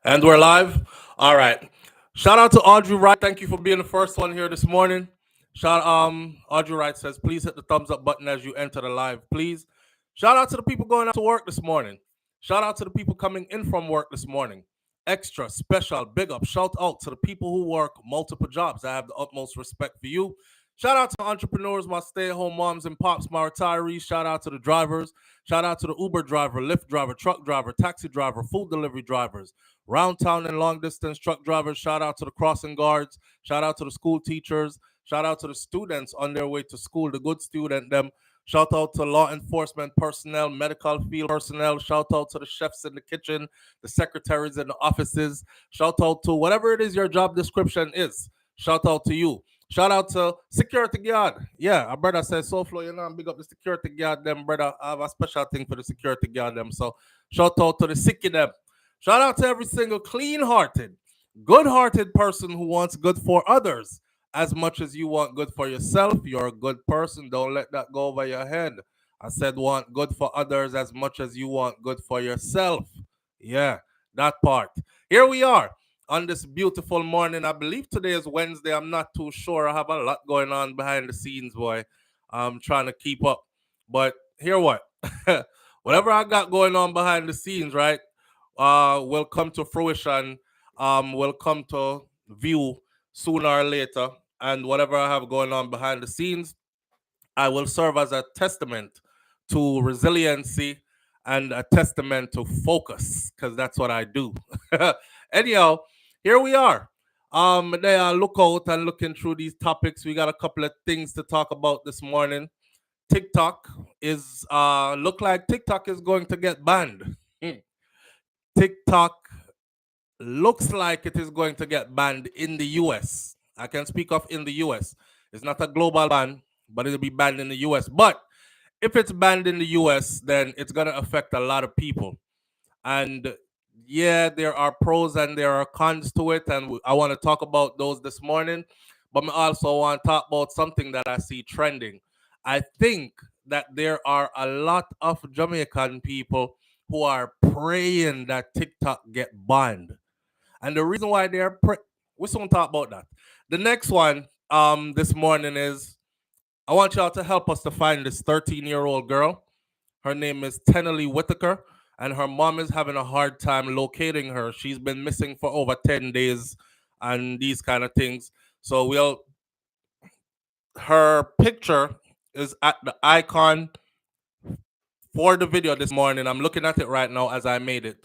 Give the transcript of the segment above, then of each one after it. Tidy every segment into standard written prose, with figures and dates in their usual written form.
And we're live. All right. Shout out to Audrey Wright. Thank you for being the first one here this morning. Audrey Wright says, please hit the thumbs up button as you enter the live, please. Shout out to the people going out to work this morning. Shout out to the people coming in from work this morning. Extra special big up. Shout out to the people who work multiple jobs. I have the utmost respect for you. Shout out to entrepreneurs, my stay-at-home moms and pops, my retirees. Shout out to the drivers. Shout out to the Uber driver, Lyft driver, truck driver, taxi driver, food delivery drivers, round town and long distance truck drivers. Shout out to the crossing guards. Shout out to the school teachers. Shout out to the students on their way to school, the good student them. Shout out to law enforcement personnel, medical field personnel. Shout out to the chefs in the kitchen, the secretaries in the offices. Shout out to whatever it is your job description is. Shout out to you. Shout out to security guard. Yeah, our brother says, SouFlo, I'm big up the security guard them, brother. I have a special thing for the security guard them. So shout out to the sicky them. Shout out to every single clean-hearted, good-hearted person who wants good for others. As much as you want good for yourself, you're a good person. Don't let that go over your head. I said want good for others as much as you want good for yourself. Yeah, that part. Here we are on this beautiful morning. I believe today is Wednesday. I'm not too sure. I have a lot going on behind the scenes, boy. I'm trying to keep up. But here what? Whatever I got going on behind the scenes, right, will come to fruition, will come to view sooner or later. And whatever I have going on behind the scenes, I will serve as a testament to resiliency and a testament to focus, because that's what I do. Anyhow, here we are. They are look out and looking through these topics. We got a couple of things to talk about this morning. TikTok is look like TikTok is going to get banned. TikTok looks like it is going to get banned in the US. I can speak of in the US. It's not a global ban, but it'll be banned in the US. But if it's banned in the US, then it's going to affect a lot of people. And yeah, there are pros and there are cons to it. And I want to talk about those this morning. But I also want to talk about something that I see trending. I think that there are a lot of Jamaican people who are praying that TikTok get banned. And the reason why they're we soon talk about that. The next one this morning is I want y'all to help us to find this 13-year-old girl. Her name is Tenley Whitaker, and her mom is having a hard time locating her. She's been missing for over 10 days and these kind of things. So her picture is at the icon for the video this morning. I'm looking at it right now as I made it.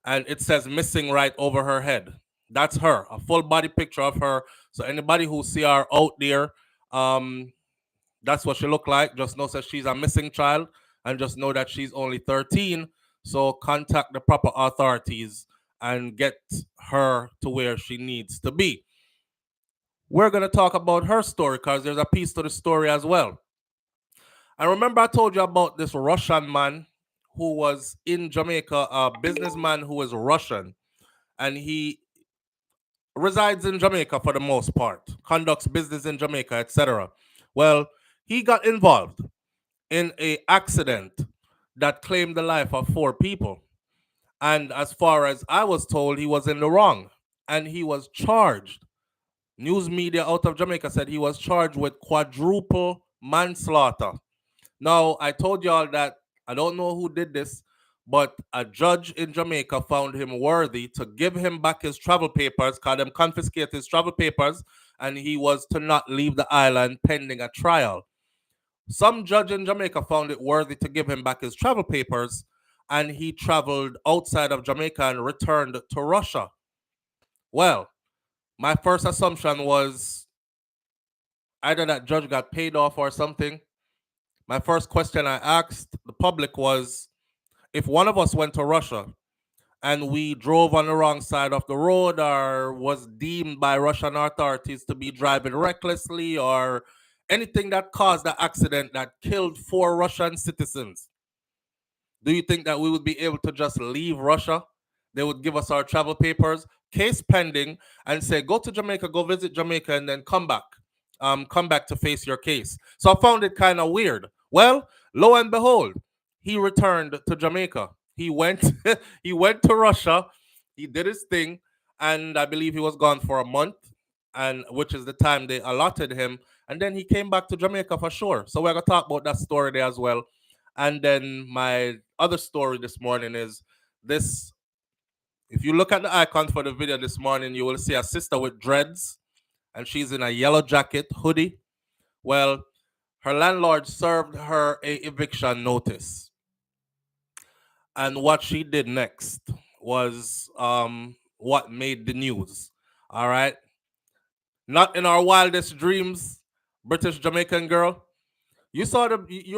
And it says missing right over her head. That's her, a full body picture of her. So anybody who see her out there, that's what she look like. Just know that she's a missing child and just know that she's only 13. So contact the proper authorities and get her to where she needs to be. We're going to talk about her story because there's a piece to the story as well. And remember I told you about this Russian man who was in Jamaica, a businessman who is Russian, and he resides in Jamaica for the most part, conducts business in Jamaica, etc. Well, he got involved in an accident that claimed the life of 4 people. And as far as I was told, he was in the wrong. And he was charged. News media out of Jamaica said he was charged with quadruple manslaughter. Now, I told y'all that I don't know who did this, but a judge in Jamaica found him worthy to give him back his travel papers, called him confiscate his travel papers, and he was to not leave the island pending a trial. Some judge in Jamaica found it worthy to give him back his travel papers, and he traveled outside of Jamaica and returned to Russia. Well, my first assumption was either that judge got paid off or something. My first question I asked the public was, if one of us went to Russia and we drove on the wrong side of the road or was deemed by Russian authorities to be driving recklessly or anything that caused the accident that killed 4 Russian citizens, do you think that we would be able to just leave Russia? They would give us our travel papers, case pending, and say, go to Jamaica, go visit Jamaica, and then come back. Come back to face your case. So I found it kind of weird. Well, lo and behold, he returned to Jamaica. He went he went to Russia. He did his thing, and I believe he was gone for a month, and which is the time they allotted him. And then he came back to Jamaica for sure. So we're gonna talk about that story there as well. And then my other story this morning is this. If you look at the icon for the video this morning, you will see a sister with dreads, and she's in a yellow jacket, hoodie. Well, her landlord served her a eviction notice. And what she did next was what made the news. All right. Not in our wildest dreams, British Jamaican girl. You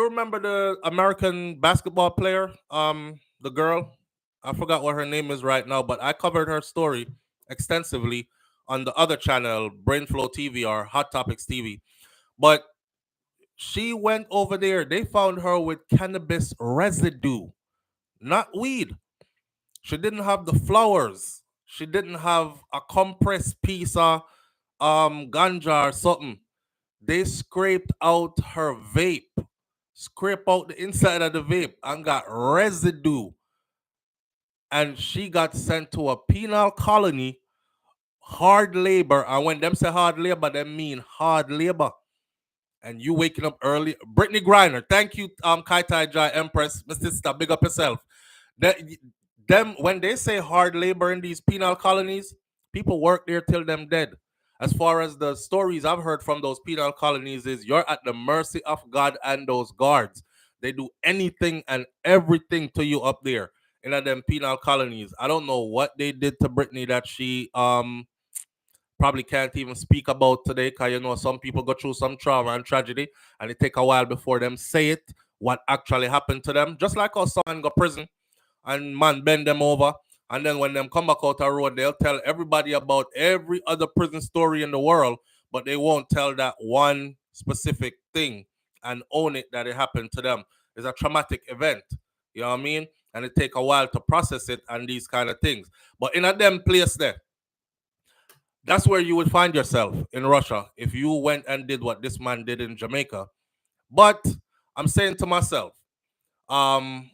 remember the American basketball player, the girl? I forgot what her name is right now, but I covered her story extensively on the other channel, Brainflow TV or Hot Topics TV. But she went over there. They found her with cannabis residue, not weed. She didn't have the flowers. She didn't have a compressed piece of ganja or something. They scraped out her vape, scrape out the inside of the vape, and got residue. And she got sent to a penal colony, hard labor. And when them say hard labor, they mean hard labor. And you waking up early. Brittany Griner, thank you, Kai Tai Jai Empress, my sister, big up yourself. That, them when they say hard labor in these penal colonies, people work there till them dead. As far as the stories I've heard from those penal colonies is you're at the mercy of God and those guards. They do anything and everything to you up there in them penal colonies. I don't know what they did to Brittany that she probably can't even speak about today, because you know some people go through some trauma and tragedy and it take a while before them say it what actually happened to them. Just like how someone go prison and man bend them over, and then when them come back out the road, they'll tell everybody about every other prison story in the world, but they won't tell that one specific thing and own it that it happened to them. It's a traumatic event, you know what I mean? And it take a while to process it and these kind of things. But in a them place there, that's where you would find yourself in Russia if you went and did what this man did in Jamaica. But I'm saying to myself, um,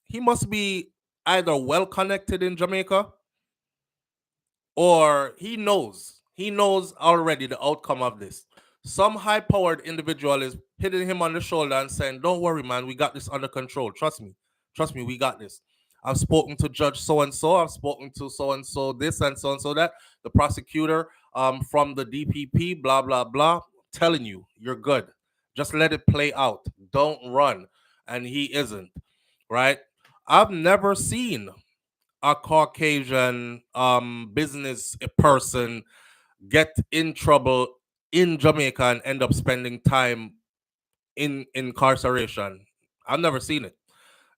he must be either well connected in Jamaica or he knows already the outcome of this. Some high powered individual is hitting him on the shoulder and saying, "Don't worry, man, we got this under control. Trust me, we got this. I've spoken to Judge so and so, I've spoken to so and so this and so that, the prosecutor from the DPP, blah blah blah, telling you you're good. Just let it play out. Don't run." And he isn't, right? I've never seen a Caucasian business person get in trouble in Jamaica and end up spending time in incarceration. I've never seen it.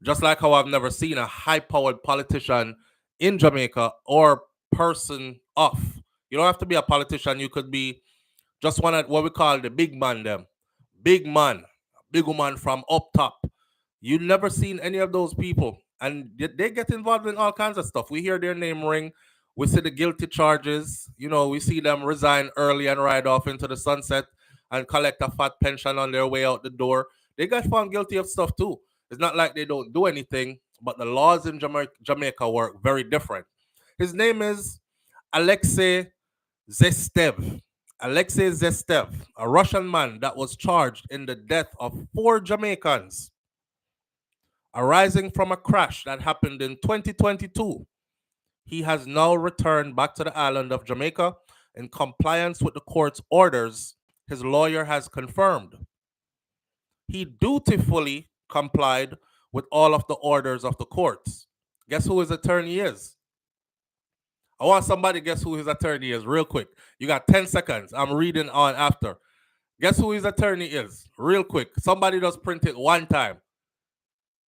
Just like how I've never seen a high-powered politician in Jamaica or person off. You don't have to be a politician. You could be just one of what we call the big man them. Big man. Big woman from up top. You never seen any of those people. And they get involved in all kinds of stuff. We hear their name ring. We see the guilty charges. You know, we see them resign early and ride off into the sunset and collect a fat pension on their way out the door. They got found guilty of stuff too. It's not like they don't do anything, but the laws in Jamaica work very different. His name is Alexei Zestev. Alexei Zestev, a Russian man that was charged in the death of 4 Jamaicans arising from a crash that happened in 2022. He has now returned back to the island of Jamaica in compliance with the court's orders, his lawyer has confirmed. He dutifully complied with all of the orders of the courts. Guess who his attorney is? I want somebody to guess who his attorney is real quick. You got 10 seconds. I'm reading on after. Guess who his attorney is? Real quick. Somebody just print it one time.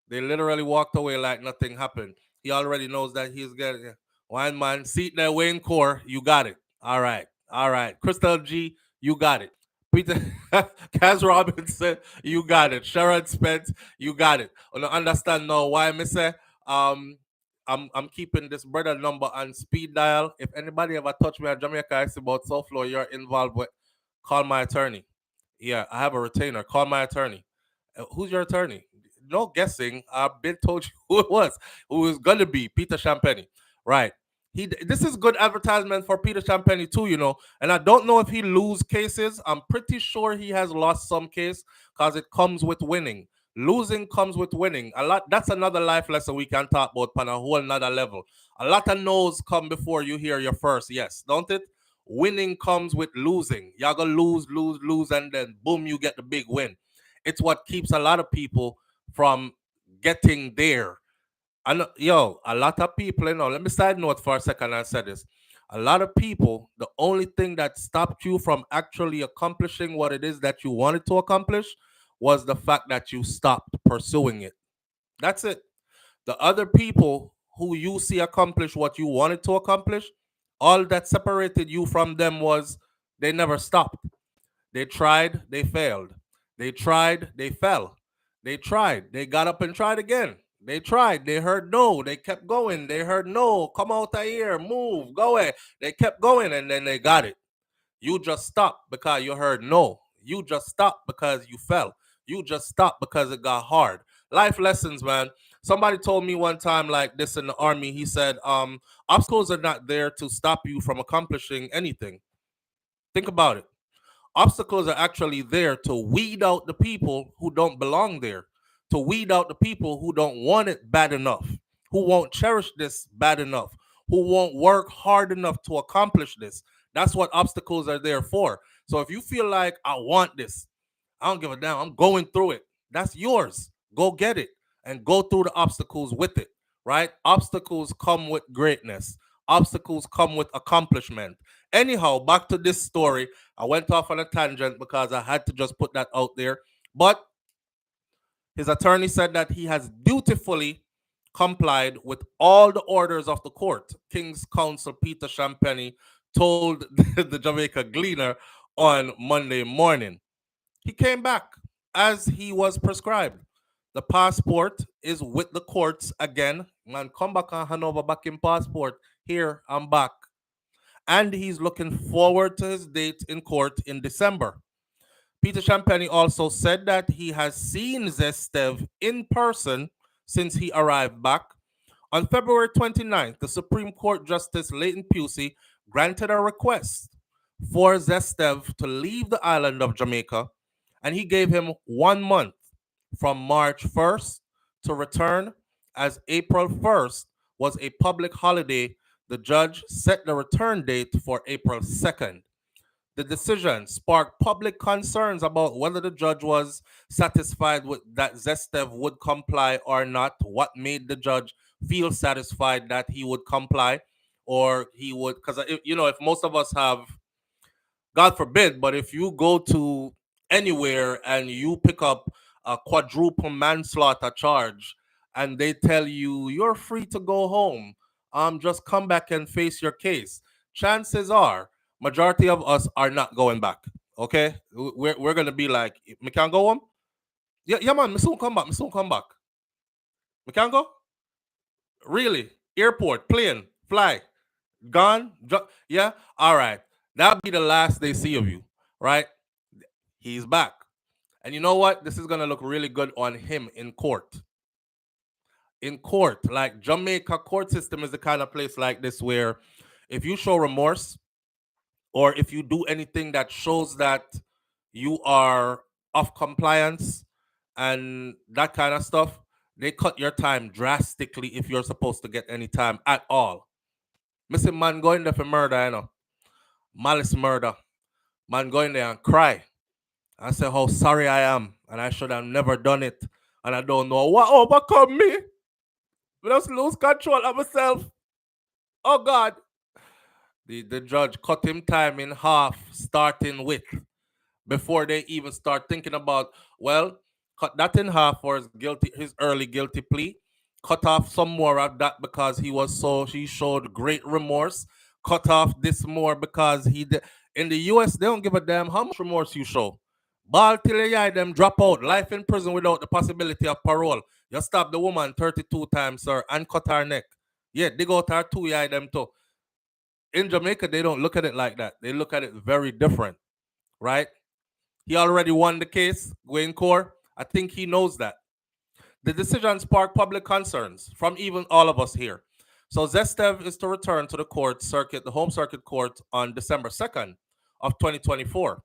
They literally walked away like nothing happened. He already knows that he's getting one man. Seat there, Wayne Core, you got it. All right. All right. Crystal G, you got it. Peter Kaz Robinson, you got it. Sharon Spence, you got it. I don't understand now why I say I'm keeping this brother number on speed dial. If anybody ever touch me at Jamaica, ask about SouFLo, you're involved with, call my attorney. Yeah, I have a retainer. Call my attorney. Who's your attorney? no guessing. I've been told you who it was. Who it was gonna be Peter Champagne, right? This is good advertisement for Peter Champagne too, you know. And I don't know if he lose cases. I'm pretty sure he has lost some case because it comes with winning. Losing comes with winning. A lot. That's another life lesson we can talk about on a whole nother level. A lot of no's come before you hear your first yes, don't it? Winning comes with losing. Y'all gonna lose, lose, lose, and then boom, you get the big win. It's what keeps a lot of people from getting there. I know, yo, a lot of people, you know, let me side note for a second and say this. A lot of people, the only thing that stopped you from actually accomplishing what it is that you wanted to accomplish was the fact that you stopped pursuing it. That's it. The other people who you see accomplish what you wanted to accomplish, all that separated you from them was they never stopped. They tried, they failed. They tried, they fell. They tried, they got up and tried again. They tried, they heard no, they kept going. They heard no, come out of here, move, go away. They kept going and then they got it. You just stopped because you heard no. You just stopped because you fell. You just stopped because it got hard. Life lessons, man. Somebody told me one time like this in the army. He said, obstacles are not there to stop you from accomplishing anything. Think about it. Obstacles are actually there to weed out the people who don't belong there, to weed out the people who don't want it bad enough, who won't cherish this bad enough, who won't work hard enough to accomplish this. That's what obstacles are there for. So if you feel like I want this, I don't give a damn, I'm going through it. That's yours. Go get it and go through the obstacles with it, right? Obstacles come with greatness. Obstacles come with accomplishment. Anyhow, back to this story. I went off on a tangent because I had to just put that out there. But his attorney said that he has dutifully complied with all the orders of the court. King's Counsel Peter Champagne told the Jamaica Gleaner on Monday morning. He came back as he was prescribed. The passport is with the courts again. Man, come back and hand over back in passport. Here, I'm back. And he's looking forward to his date in court in December. Peter Champagne also said that he has seen Zestev in person since he arrived back. On February 29th, the Supreme Court Justice Leighton Pusey granted a request for Zestev to leave the island of Jamaica, and he gave him 1 month from March 1st to return, as April 1st was a public holiday. The judge set the return date for April 2nd. The decision sparked public concerns about whether the judge was satisfied with that Zestev would comply or not. What made the judge feel satisfied that he would comply or he would, because you know, if most of us have, God forbid, but if you go to anywhere and you pick up a quadruple manslaughter charge and they tell you you're free to go home, just come back and face your case. Chances are, majority of us are not going back. Okay, we're gonna be like, me can go home. Yeah, yeah, man. Me soon come back. Me soon come back. Me can go. Really? Airport, plane, fly, gone. Yeah. All right. That'll be the last they see of you. Right? He's back. And you know what? This is gonna look really good on him in court. In court, like Jamaica court system is the kind of place like this where if you show remorse or if you do anything that shows that you are off compliance and that kind of stuff, they cut your time drastically if you're supposed to get any time at all. Missing man going there for murder, you know, malice murder. Man going there and cry. I say how sorry I am, and I should have never done it, and I don't know what overcome me. I just lose control of myself. Oh God. The judge cut him time in half, starting with, before they even start thinking about, well, cut that in half for his early guilty plea. Cut off some more of that because he showed great remorse. Cut off this more because he did. In the US, they don't give a damn how much remorse you show. Ball till you eye them drop out. Life in prison without the possibility of parole. You stab the woman 32 times, sir, and cut her neck. Yeah, dig out her two eye them too. In Jamaica, they don't look at it like that. They look at it very different, right? He already won the case, going court. I think he knows that. The decision sparked public concerns from even all of us here. So Zestev is to return to the court circuit, the home circuit court, on December 2nd of 2024.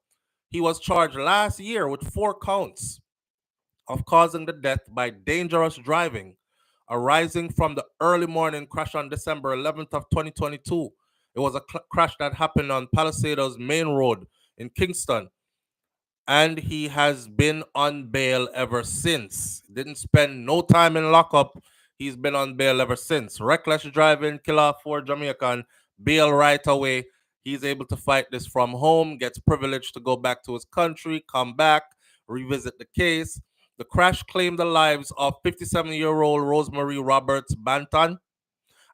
He was charged last year with 4 counts of causing the death by dangerous driving arising from the early morning crash on December 11th of 2022. It was a crash that happened on Palisadoes Main Road in Kingston, and he has been on bail ever since. Didn't spend no time in lockup. He's been on bail ever since. Reckless driving, killer for Jamaican, bail right away. He's able to fight this from home, gets privileged to go back to his country, come back, revisit the case. The crash claimed the lives of 57-year-old Rosemary Roberts Banton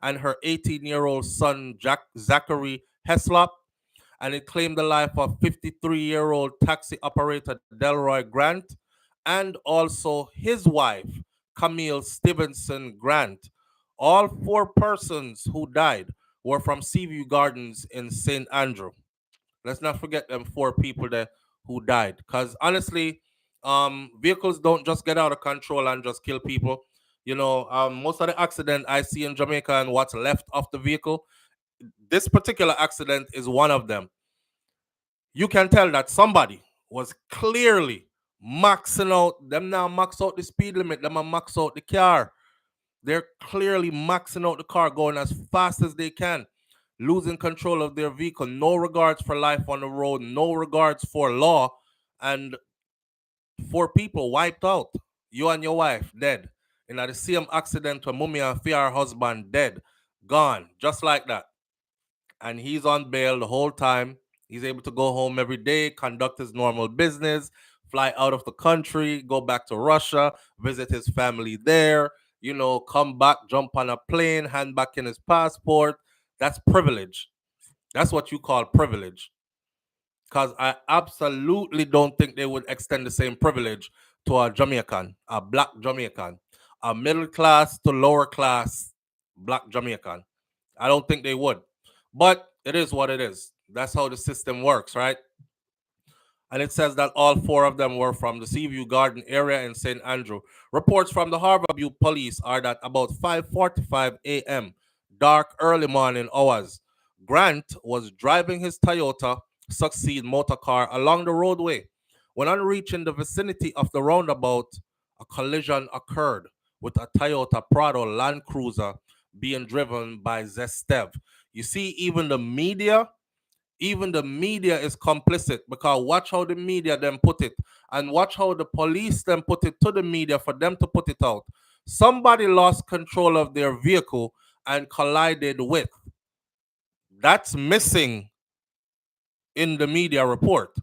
and her 18-year-old son, Zachary Heslop, and it claimed the life of 53-year-old taxi operator Delroy Grant and also his wife, Camille Stevenson Grant. All 4 persons who died were from Seaview Gardens in St. Andrew. Let's not forget them 4 people there who died. Because honestly, vehicles don't just get out of control and just kill people. Most of the accident I see in Jamaica and what's left of the vehicle, this particular accident is one of them. You can tell that somebody was clearly maxing out. Them now max out the speed limit. Them are max out the car. They're clearly maxing out the car, going as fast as they can, losing control of their vehicle. No regards for life on the road. No regards for law. And 4 people wiped out. You and your wife dead. In the same accident where Mummy and Fia, her husband, dead. Gone. Just like that. And he's on bail the whole time. He's able to go home every day, conduct his normal business, fly out of the country, go back to Russia, visit his family there, come back, jump on a plane, hand back in his passport. That's privilege. That's what you call privilege. Because I absolutely don't think they would extend the same privilege to a Jamaican, a black Jamaican, a middle class to lower class black Jamaican. I don't think they would. But it is what it is. That's how the system works, right? And it says that all 4 of them were from the Seaview Garden area in St. Andrew. Reports from the Harborview police are that about 5:45 a.m., dark early morning hours, Grant was driving his Toyota Succeed motor car along the roadway. When on reaching the vicinity of the roundabout, a collision occurred with a Toyota Prado Land Cruiser being driven by Zestev. You see, even the media is complicit, because watch how the media then put it, and watch how the police then put it to the media for them to put it out. Somebody lost control of their vehicle and collided with. That's missing in the media report.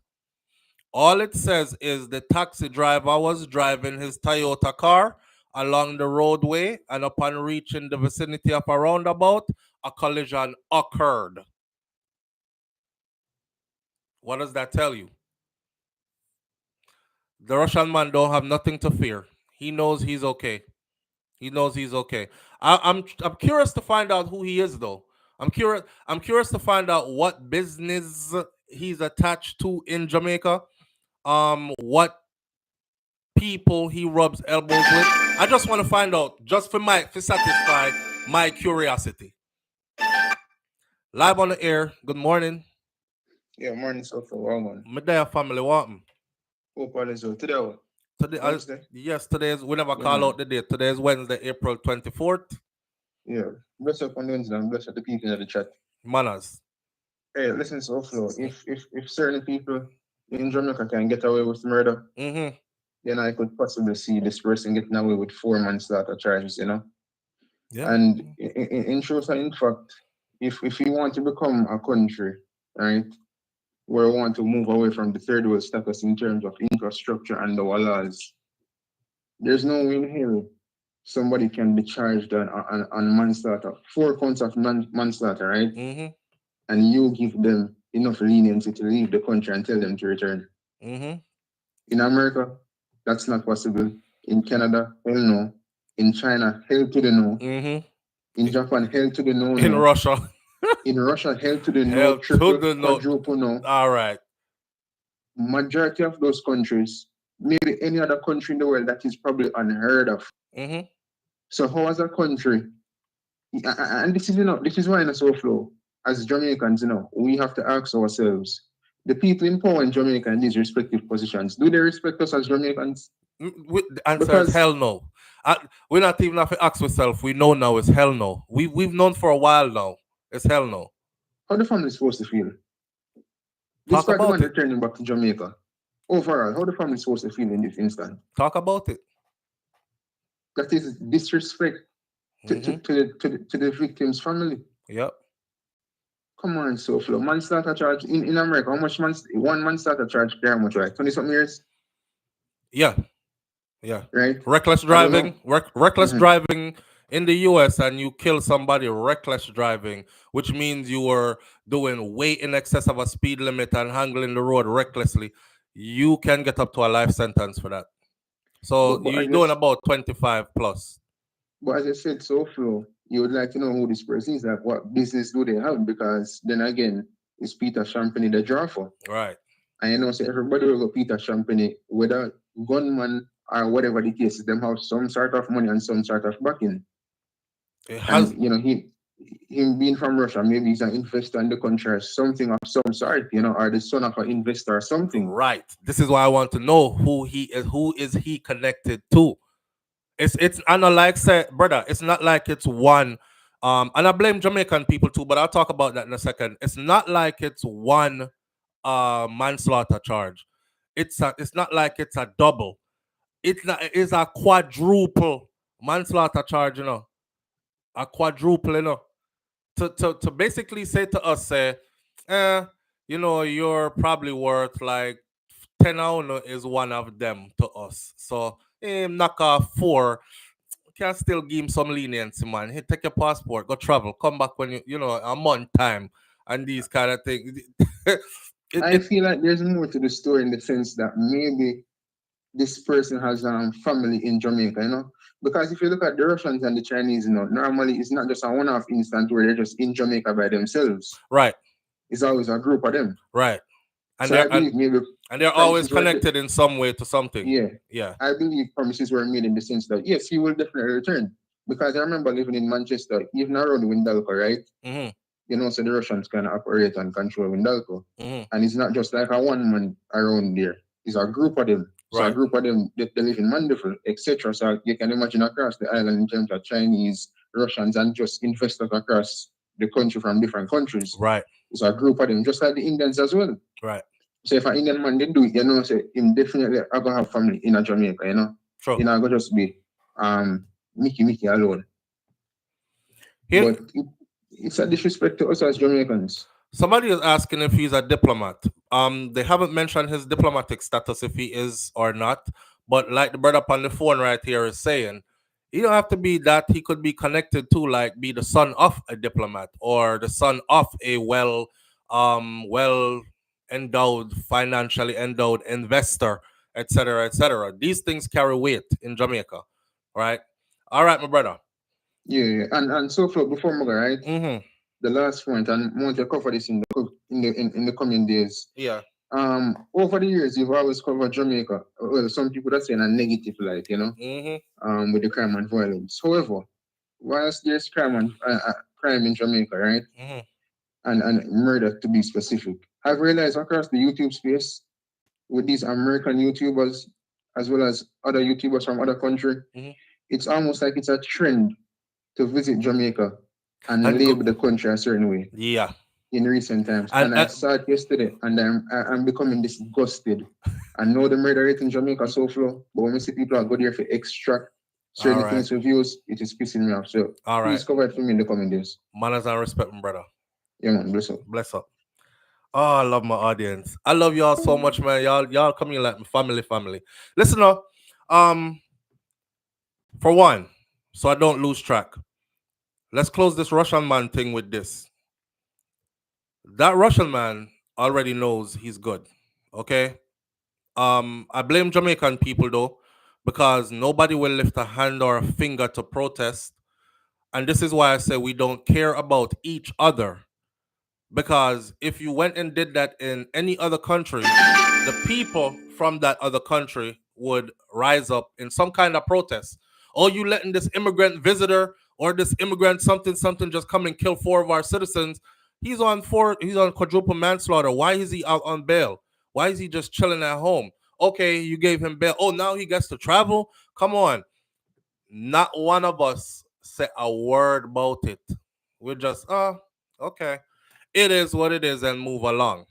All it says is the taxi driver was driving his Toyota car along the roadway, and upon reaching the vicinity of a roundabout, a collision occurred. What does that tell you? The Russian man don't have nothing to fear. He knows he's okay. He knows he's okay. I'm curious to find out who he is, though. I'm curious to find out what business he's attached to in Jamaica. What people he rubs elbows with. I just want to find out, just for satisfy my curiosity. Live on the air. Good morning. Yeah, morning, so for one man. My day family want. Hope all is well. Today, Wednesday? Yes, today is, we never call out the date. Today is Wednesday, April 24th. Yeah, bless up on Wednesday and bless up the people in the chat. Manners. Hey, listen, SouFLo. If certain people in Jamaica can get away with murder, then I could possibly see this person getting away with 4 manslaughter charges, Yeah. And in truth and in fact, if we want to become a country, right, where we want to move away from the third world status in terms of infrastructure and our laws, there's no way in hell somebody can be charged on manslaughter, 4 counts of manslaughter, right? And you give them enough leniency to leave the country and tell them to return. In America, that's not possible. In Canada, hell no. In China, hell to the no. In Japan, hell to the no. In Russia. In Russia, hell to the no. Triple, quadruple no. All right. Majority of those countries, maybe any other country in the world that is probably unheard of. Mm-hmm. So how as a country, and this is this is why in a SouFlo, as Jamaicans, we have to ask ourselves, the people in power in Jamaica in these respective positions, do they respect us as Jamaicans? The answer is Because hell no. We're not even have to ask ourselves. We know now it's hell no. We've known for a while now. It's hell no. how the family is supposed to feel? Talk Despite the man about it. returning back to Jamaica, overall, how the family is supposed to feel in this instant? Talk about it. That is disrespect Mm-hmm. to the victim's family. Yep. Come on, SouFlo. Manslaughter charge in America, how much one manslaughter charge there, how much, right? 20 something years? Yeah. Yeah. Right? Reckless I don't know. driving. Reckless Mhm. driving in the US and you kill somebody reckless driving, which means you were doing way in excess of a speed limit and handling the road recklessly, you can get up to a life sentence for that. So But you're as doing I, about 25 plus. but as I said, SouFlo, you would like to know who this person is, like what business do they have? Because then again, it's Peter Champagne the draw for. Right. And so everybody will go Peter Champagne, whether gunman or whatever the case is, them have some sort of money and some sort of backing. It And has him being from Russia, maybe he's an investor in the country or something of some sort, or the son of an investor or something. right. This is why I want to know who he is. Who is he connected to? It's I know like say, brother, it's not like it's one. And I blame Jamaican people too, but I'll talk about that in a second. It's not like it's one manslaughter charge. It's not like it's a double. It's a quadruple manslaughter charge, A quadruple, To basically say to us, say, eh, you're probably worth like 10 is one of them to us. So knock off 4, can still give him some leniency, man. Hey, take your passport, go travel, come back when a month time and these kind of things. I feel like there's more to the story in the sense that maybe this person has family in Jamaica, Because if you look at the Russians and the Chinese, normally it's not just a one-off instance where they're just in Jamaica by themselves. Right. It's always a group of them. Right. And So I believe maybe they're always promises were connected in some way to something. yeah. I believe promises were made in the sense that yes, he will definitely return. Because I remember living in Manchester, even around Windalco, right? Mm-hmm. So the Russians can operate and control Windalco. Mm-hmm. And it's not just like a one man around there. It's a group of them. So Right. a group of them, they live in Mandeville, etc. So you can imagine across the island in terms of Chinese, Russians, and just investors across the country from different countries. Right. It's a group of them, just like the Indians as well. Right. So if an Indian man did do it, say him definitely I gonna have family in a Jamaica, Sure. I go just be Mickey alone. Here, But it's a disrespect to us as Jamaicans. somebody is asking if he's a diplomat. They haven't mentioned his diplomatic status if he is or not. But like the brother on the phone right here is saying, he don't have to be that. He could be connected to be the son of a diplomat or the son of a well endowed, financially endowed investor, etc., etc. These things carry weight in Jamaica, right? All right, my brother. Yeah. And so far before Muga, right? Mm-hmm. The last point, and I want to cover this in the coming days. Yeah. Over the years, you've always covered Jamaica. Well, some people that say in a negative light, Mm-hmm. with the crime and violence. However, whilst there's crime in Jamaica, right, Mm-hmm. and murder to be specific, I've realized across the YouTube space with these American YouTubers as well as other YouTubers from other country, Mm-hmm. it's almost like it's a trend to visit Jamaica and And label the country a certain way. yeah. In recent times, And and I saw it yesterday, and I'm becoming disgusted. I know the murder rate in Jamaica SouFlo, but when we see people are go there for extract certain right. things for views, it is pissing me off. So All please right. cover it for me in the coming days. Manners and respect, my brother. Yeah, man, bless up. Bless up. Oh, I love my audience. I love y'all so much, man. Y'all come here like my family. Listen up. For one, so I don't lose track. Let's close this Russian man thing with this. That Russian man already knows he's good. Okay? I blame Jamaican people though, because nobody will lift a hand or a finger to protest. And this is why I say we don't care about each other. Because if you went and did that in any other country, the people from that other country would rise up in some kind of protest. Oh, you letting this immigrant visitor or this immigrant something something just come and kill 4 of our citizens? He's on quadruple manslaughter. Why is he out on bail? Why is he just chilling at home? Okay, you gave him bail. Oh, now he gets to travel? Come on. Not one of us said a word about it. We're just, okay. It is what it is and move along.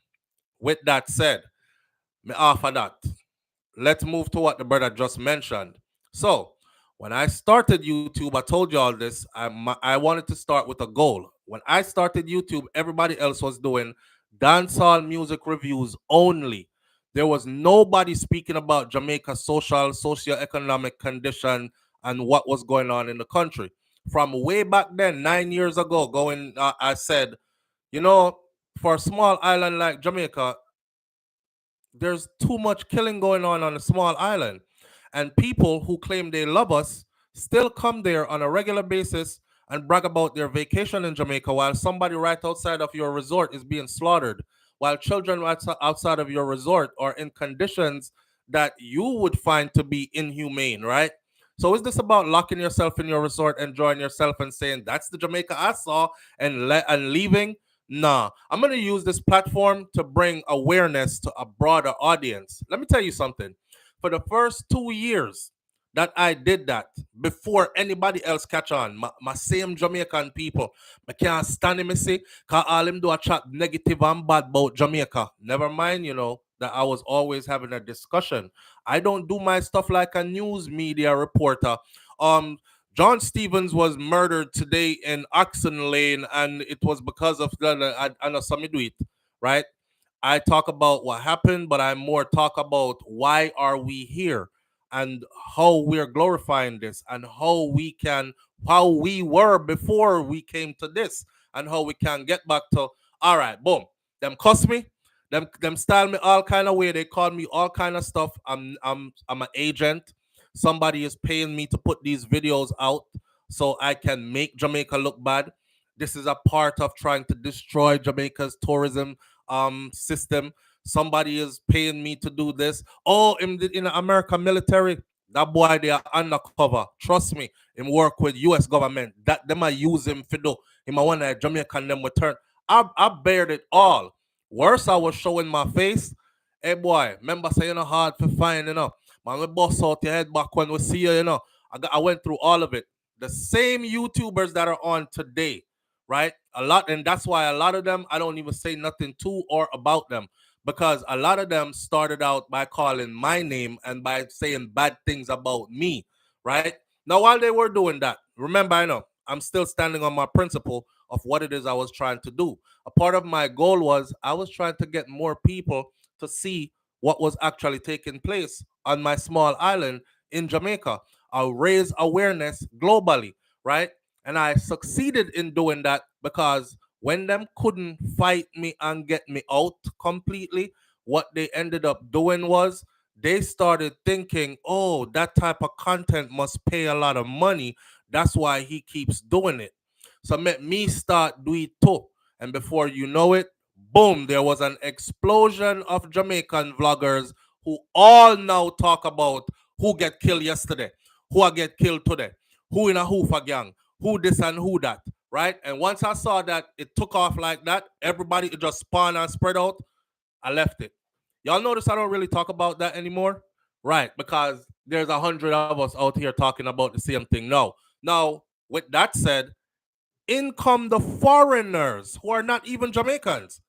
With that said, me offer that. Let's move to what the brother just mentioned. So, when I started YouTube, I told you all this. I wanted to start with a goal. When I started YouTube, everybody else was doing dancehall music reviews only. There was nobody speaking about Jamaica's socio-economic condition and what was going on in the country. From way back then, 9 years ago, I said, you know, for a small island like Jamaica, there's too much killing going on a small island. And people who claim they love us still come there on a regular basis and brag about their vacation in Jamaica while somebody right outside of your resort is being slaughtered, while children right outside of your resort are in conditions that you would find to be inhumane, right? So is this about locking yourself in your resort, enjoying yourself, and saying that's the Jamaica I saw and leaving? Nah, I'm going to use this platform to bring awareness to a broader audience. Let me tell you something. For the first 2 years that I did that, before anybody else catch on, my same Jamaican people, I can't stand him, see, because all him do a chat negative and bad about Jamaica. Never mind, that I was always having a discussion. I don't do my stuff like a news media reporter. Um, John Stevens was murdered today in Oxon Lane, and it was because of I know some do it, right? I talk about what happened, but I more talk about why are we here and how we're glorifying this and how we were before we came to this and how we can get back to all right, boom. Them cuss me, them style me all kind of way. They call me all kind of stuff. I'm an agent. Somebody is paying me to put these videos out so I can make Jamaica look bad. This is a part of trying to destroy Jamaica's tourism system. Somebody is paying me to do this. Oh, in the American military, that boy they are undercover. Trust me, him work with U.S. government. That them I use him for do. Him I want a Jamaican them return. I bared it all. Worse, I was showing my face. Hey boy, remember saying hard for fine, Man, we bust out your head back when we see you, I went through all of it. The same YouTubers that are on today, right? A lot, and that's why a lot of them I don't even say nothing to or about them because a lot of them started out by calling my name and by saying bad things about me, right? Now, while they were doing that, remember, I know I'm still standing on my principle of what it is I was trying to do. A part of my goal was I was trying to get more people to see what was actually taking place on my small island in Jamaica. I'll raise awareness globally, right? And I succeeded in doing that because when them couldn't fight me and get me out completely, what they ended up doing was they started thinking, oh, that type of content must pay a lot of money. That's why he keeps doing it. So let me start do it too. And before you know it, boom, there was an explosion of Jamaican vloggers who all now talk about who get killed yesterday, who I get killed today, who in a hoofa gang, who this and who that, right? And once I saw that it took off like that, everybody just spawned and spread out, I left it. Y'all notice I don't really talk about that anymore? Right, because there's 100 of us out here talking about the same thing. No. Now, with that said, in come the foreigners who are not even Jamaicans.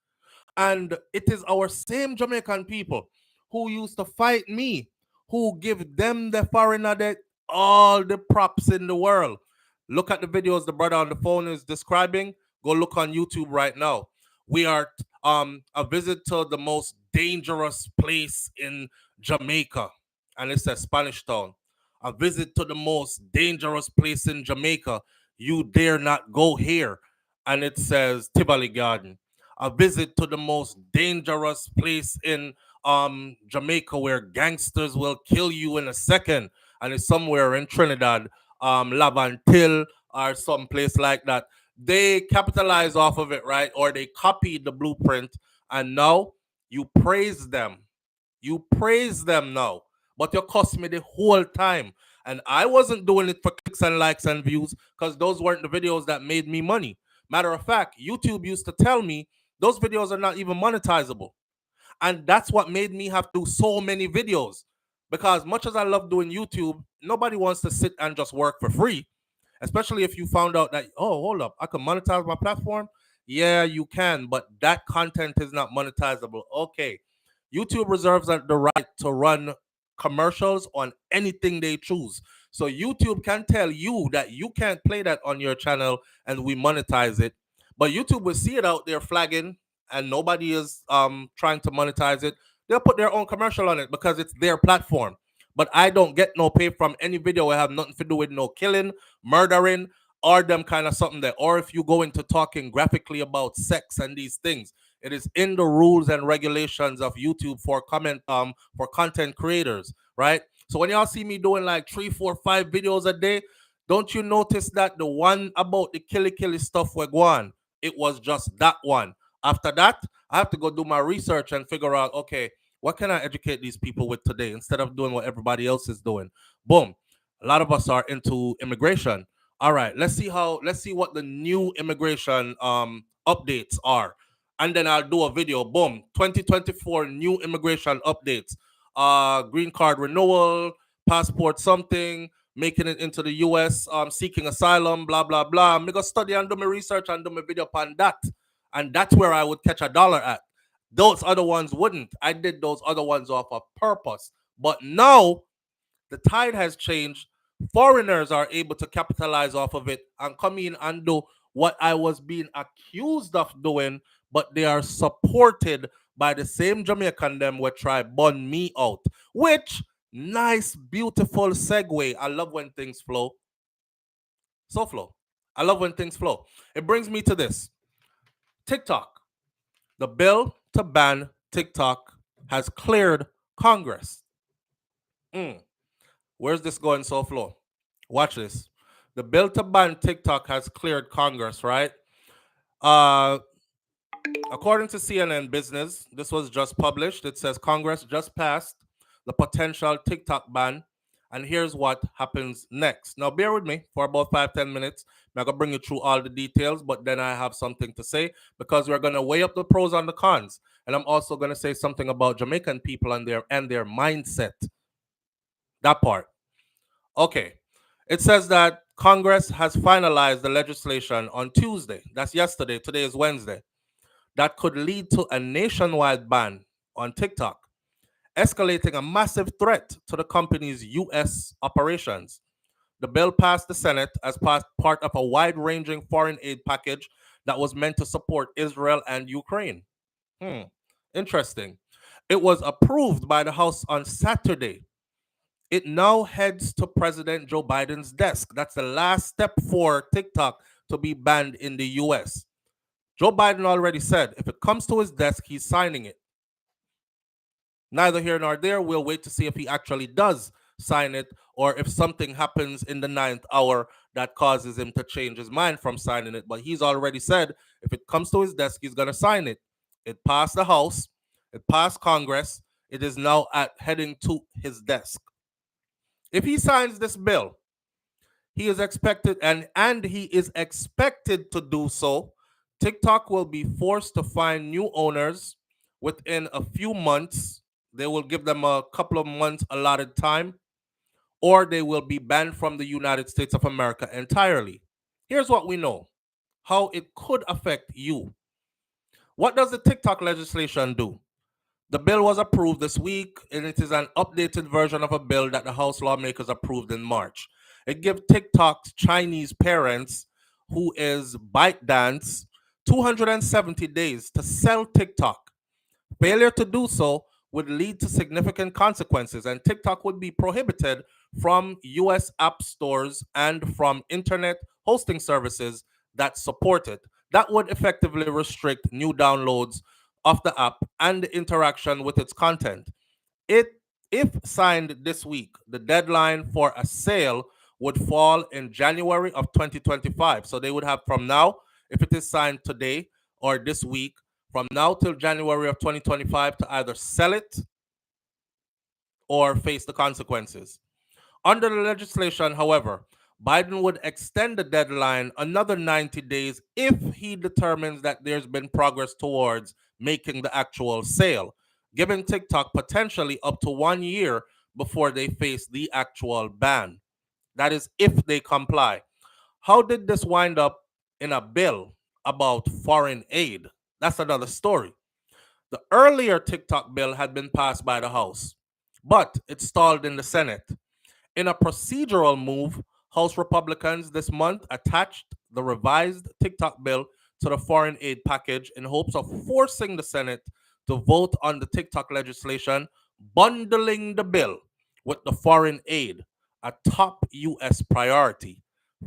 And it is our same Jamaican people who used to fight me, who give them the foreigner that all the props in the world. Look at the videos the brother on the phone is describing. Go look on YouTube right now. We are a visit to the most dangerous place in Jamaica, and it's a Spanish town. A visit to the most dangerous place in Jamaica. You dare not go here, and it says Tivoli Garden. A visit to the most dangerous place in Jamaica where gangsters will kill you in a second, and it's somewhere in Trinidad, Lavantil or some place like that. They capitalize off of it, right? Or they copied the blueprint, and now you praise them. You praise them now. but you cost me the whole time. And I wasn't doing it for clicks and likes and views because those weren't the videos that made me money. Matter of fact, YouTube used to tell me those videos are not even monetizable. And that's what made me have to do so many videos. Because much as I love doing YouTube, nobody wants to sit and just work for free. Especially if you found out that, oh, hold up, I can monetize my platform. Yeah, you can, but that content is not monetizable. Okay. YouTube reserves the right to run commercials on anything they choose. So YouTube can tell you that you can't play that on your channel and we monetize it. But YouTube will see it out there flagging and nobody is trying to monetize it. They'll put their own commercial on it because it's their platform. But I don't get no pay from any video. I have nothing to do with no killing, murdering, or them kind of something there. Or if you go into talking graphically about sex and these things, it is in the rules and regulations of YouTube for content creators, right? So when y'all see me doing like 3, 4, 5 videos a day, don't you notice that the one about the killy stuff we're going, it was just that one. After that, I have to go do my research and figure out, okay, what can I educate these people with today instead of doing what everybody else is doing? Boom. A lot of us are into immigration. All right, let's see what the new immigration updates are. And then I'll do a video. Boom. 2024 new immigration updates. Green card renewal, passport something, making it into the US, seeking asylum, blah blah blah. I'm gonna study and do my research and do my video upon that. And that's where I would catch $1 at. Those other ones wouldn't. I did those other ones off of purpose. But now the tide has changed. Foreigners are able to capitalize off of it and come in and do what I was being accused of doing, but they are supported by the same Jamaican them where try bun me out. Which nice, beautiful segue. I love when things flow. SouFLo. I love when things flow. It brings me to this. TikTok. The bill to ban TikTok has cleared Congress. Where's this going, SouFLo? Watch this. The bill to ban TikTok has cleared Congress, right? According to CNN Business, this was just published. It says Congress just passed the potential TikTok ban. And here's what happens next. Now, bear with me for about 5-10 minutes. I'm going to bring you through all the details, but then I have something to say because we're going to weigh up the pros and the cons. And I'm also going to say something about Jamaican people and their mindset. That part. Okay. It says that Congress has finalized the legislation on Tuesday. That's yesterday. Today is Wednesday. That could lead to a nationwide ban on TikTok, escalating a massive threat to the company's U.S. operations. The bill passed the Senate as part of a wide-ranging foreign aid package that was meant to support Israel and Ukraine. Interesting. It was approved by the House on Saturday. It now heads to President Joe Biden's desk. That's the last step for TikTok to be banned in the U.S. Joe Biden already said if it comes to his desk, he's signing it. Neither here nor there. We'll wait to see if he actually does sign it or if something happens in the 9th hour that causes him to change his mind from signing it. But he's already said if it comes to his desk, he's going to sign it. It passed the House. It passed Congress. It is now heading to his desk. If he signs this bill, he is expected, and he is expected to do so, TikTok will be forced to find new owners within a few months. They will give them a couple of months allotted time, or they will be banned from the United States of America entirely. Here's what we know, how it could affect you. What does the TikTok legislation do? The bill was approved this week, and it is an updated version of a bill that the House lawmakers approved in March. It gives TikTok's Chinese parents, who is ByteDance, 270 days to sell TikTok. Failure to do so would lead to significant consequences, and TikTok would be prohibited from U.S. app stores and from internet hosting services that support it. That would effectively restrict new downloads of the app and the interaction with its content. If signed this week, the deadline for a sale would fall in January of 2025. So they would have from now, if it is signed today or this week, from now till January of 2025 to either sell it or face the consequences. Under the legislation, however, Biden would extend the deadline another 90 days if he determines that there's been progress towards making the actual sale, giving TikTok potentially up to 1 year before they face the actual ban. That is, if they comply. How did this wind up in a bill about foreign aid? That's another story. The earlier TikTok bill had been passed by the House, but it stalled in the Senate. In a procedural move, House Republicans this month attached the revised TikTok bill to the foreign aid package in hopes of forcing the Senate to vote on the TikTok legislation, bundling the bill with the foreign aid, a top U.S. priority.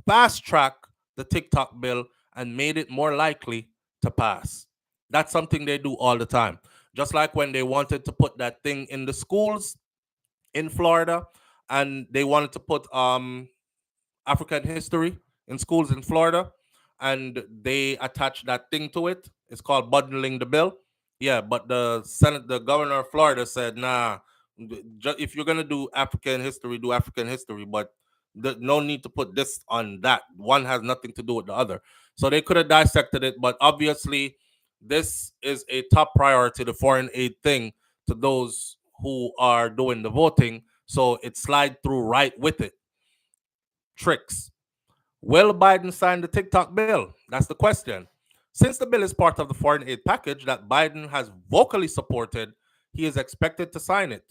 Fast track the TikTok bill and made it more likely to pass. That's something they do all the time. Just like when they wanted to put that thing in the schools in Florida, and they wanted to put African history in schools in Florida, and they attached that thing to it. It's called bundling the bill. Yeah, but the governor of Florida said, "Nah, if you're gonna do African history, but no need to put this on that. One has nothing to do with the other." So they could have dissected it, but obviously, this is a top priority, the foreign aid thing, to those who are doing the voting. So it slide through right with it. Tricks. Will Biden sign the TikTok bill? That's the question. Since the bill is part of the foreign aid package that Biden has vocally supported, he is expected to sign it.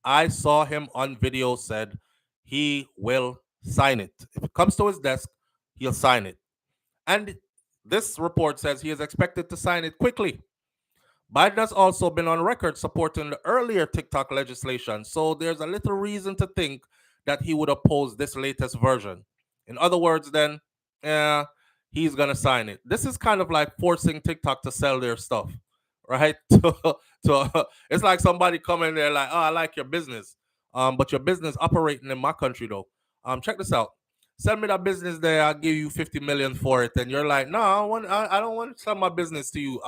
I saw him on video said he will sign it. If it comes to his desk, he'll sign it. And this report says he is expected to sign it quickly. Biden has also been on record supporting the earlier TikTok legislation, so there's a little reason to think that he would oppose this latest version. In other words, then, yeah, he's gonna sign it. This is kind of like forcing TikTok to sell their stuff, right? It's like somebody coming there like, "Oh, I like your business, but your business operating in my country though. Check this out. Send me that business there. I'll give you 50 million for it." And you're like, "No, I don't want to sell my business to you.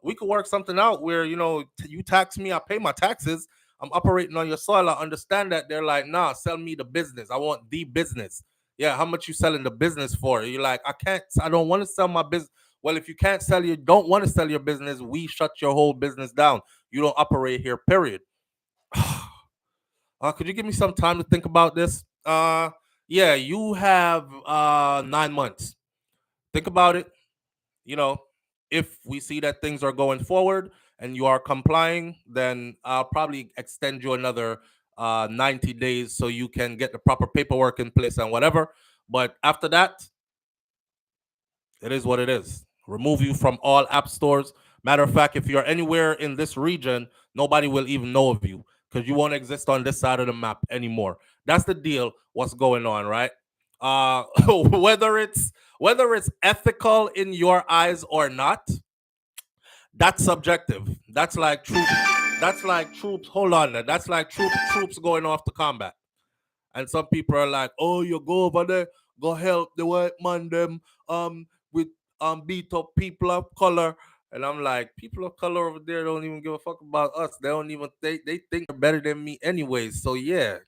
We could work something out where you tax me, I pay my taxes. I'm operating on your soil. I understand that." They're like, "Nah, sell me the business. I want the business." Yeah, how much you selling the business for? You're like, I don't want to sell my business. Well, if you can't sell you don't want to sell your business, we shut your whole business down. You don't operate here, period. Could you give me some time to think about this? Yeah, you have 9 months. Think about it. you know, if we see that things are going forward and you are complying, then I'll probably extend you another 90 days so you can get the proper paperwork in place and whatever. But after that, it is what it is. Remove you from all app stores. Matter of fact, if you're anywhere in this region, nobody will even know of you because you won't exist on this side of the map anymore. That's the deal. What's going on, right? Whether it's ethical in your eyes or not, that's subjective. That's like troops. That's like troops. Hold on, that's like troops going off to combat. And some people are like, "Oh, you go over there, go help the white man them with beat up people of color." And I'm like, people of color over there don't even give a fuck about us. They don't even they think they're better than me anyways. So yeah,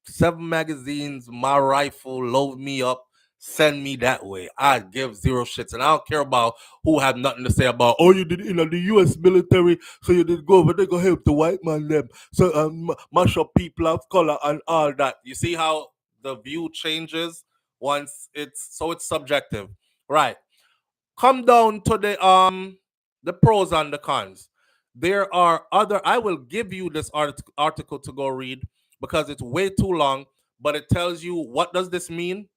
7 magazines, my rifle, load me up, send me that way. I give zero shits, and I don't care about who have nothing to say about. "Oh, you did in the U.S. military, so you did go over there, go help the white man them, so mash up people of color and all that." You see how the view changes once it's subjective, right? Come down to the pros and the cons. There are other. I will give you this article to go read because it's way too long, but it tells you what does this mean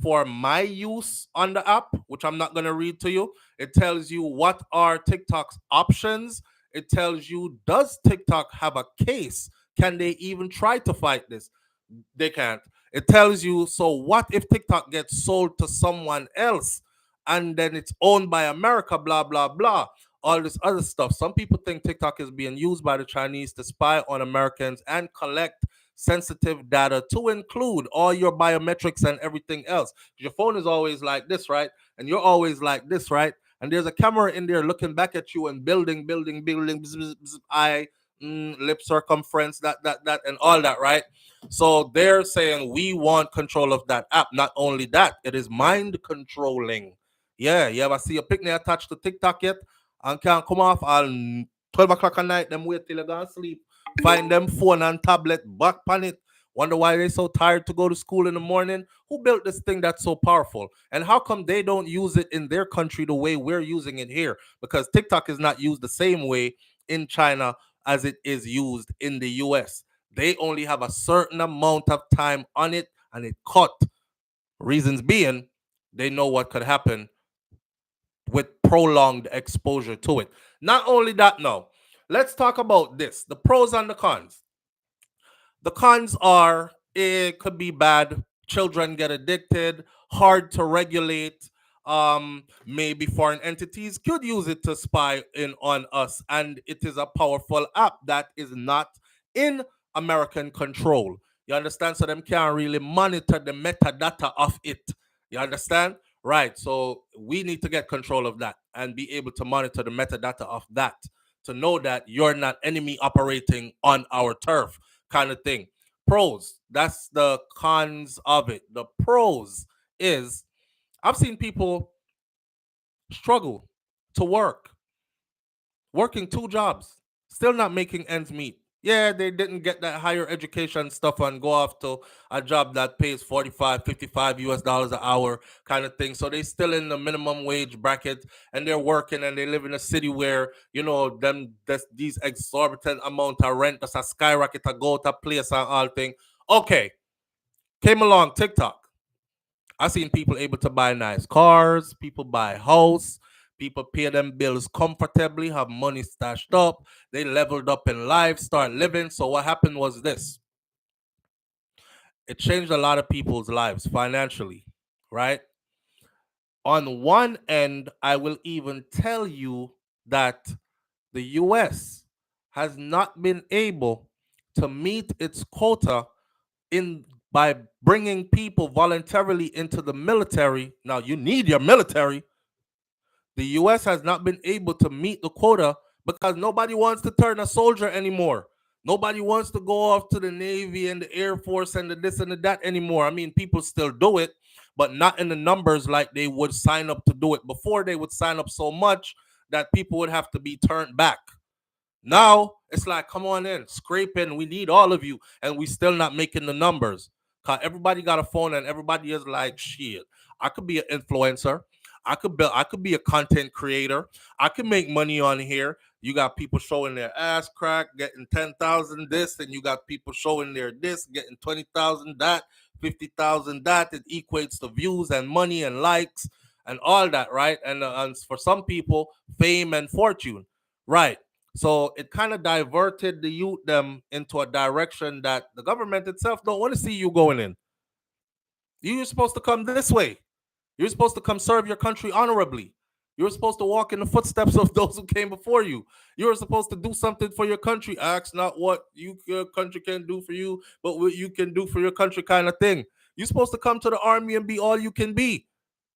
for my use on the app, which I'm not going to read to you. It tells you what are TikTok's options. It tells you, does TikTok have a case? Can they even try to fight this? They can't. It tells you, so what if TikTok gets sold to someone else and then it's owned by America, blah, blah, blah, all this other stuff. Some people think TikTok is being used by the Chinese to spy on Americans and collect sensitive data to include all your biometrics and everything else. Your phone is always like this, right? And you're always like this, right? And there's a camera in there looking back at you and building, bzz, bzz, bzz, eye lip circumference, that, and all that, right? So they're saying we want control of that app. Not only that, it is mind controlling. Yeah, you ever see a picnic attached to TikTok yet? And can't come off at 12 o'clock at night, them wait till you go to sleep. Find them phone and tablet back on it. Wonder why they're so tired to go to school in the morning. Who built this thing that's so powerful? And how come they don't use it in their country the way we're using it here? Because TikTok is not used the same way in China as it is used in the US. They only have a certain amount of time on it and it cut. Reasons being, they know what could happen with prolonged exposure to it. Not only that, no. Let's talk about this, the pros and the cons. The cons are it could be bad. Children get addicted, hard to regulate. Maybe foreign entities could use it to spy in on us, and it is a powerful app that is not in American control. You understand? So them can't really monitor the metadata of it. You understand? Right. So we need to get control of that and be able to monitor the metadata of that to know that you're not enemy operating on our turf, kind of thing. Pros, that's the cons of it. The pros is I've seen people struggle to working two jobs, still not making ends meet. Yeah, they didn't get that higher education stuff and go off to a job that pays 45, 55 US dollars an hour kind of thing. So they still in the minimum wage bracket and they're working and they live in a city where, these exorbitant amount of rent that's a skyrocket to go to place and all thing. Okay, came along TikTok. I seen people able to buy nice cars, people buy house, people pay them bills comfortably, have money stashed up, they leveled up in life, start living. So what happened was this. It changed a lot of people's lives financially, right? On one end, I will even tell you that the US has not been able to meet its quota in by bringing people voluntarily into the military. Now you need your military. The US has not been able to meet the quota because nobody wants to turn a soldier anymore. Nobody wants to go off to the Navy and the Air Force and the this and the that anymore. I mean, people still do it, but not in the numbers like they would sign up to do it before. They would sign up so much that people would have to be turned back. Now it's like, come on in, scrape in. We need all of you, and we still not making the numbers. Cause everybody got a phone, and everybody is like, shit. I could be an influencer. I could be a content creator. I could make money on here. You got people showing their ass crack, getting 10,000 this, and you got people showing their this, getting 20,000 that, 50,000 that. It equates to views and money and likes and all that, right? And for some people, fame and fortune, right? So it kind of diverted the youth them into a direction that the government itself don't want to see you going in. You're supposed to come this way. You're supposed to come serve your country honorably. You're supposed to walk in the footsteps of those who came before you. You're supposed to do something for your country. Ask not what your country can do for you, but what you can do for your country, kind of thing. You're supposed to come to the army and be all you can be,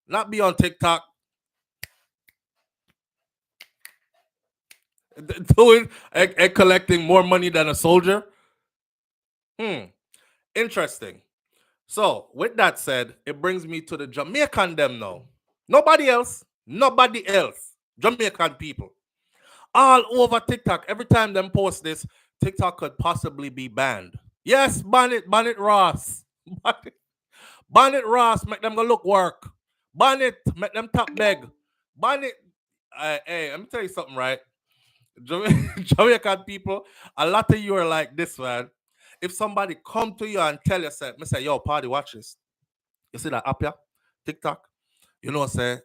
not be on TikTok doing and collecting more money than a soldier. Interesting. So, with that said, it brings me to the Jamaican them now. Nobody else. Nobody else. Jamaican people. All over TikTok. Every time them post this, TikTok could possibly be banned. Yes, ban it, Ross. Ban it, Ross. Make them go look work. Ban it. Make them top beg. Ban it. Hey, let me tell you something, right? Jamaican people, a lot of you are like this, man. If somebody come to you and tell you, say, yo, party, watch this. You see that app here? TikTok? You know, say,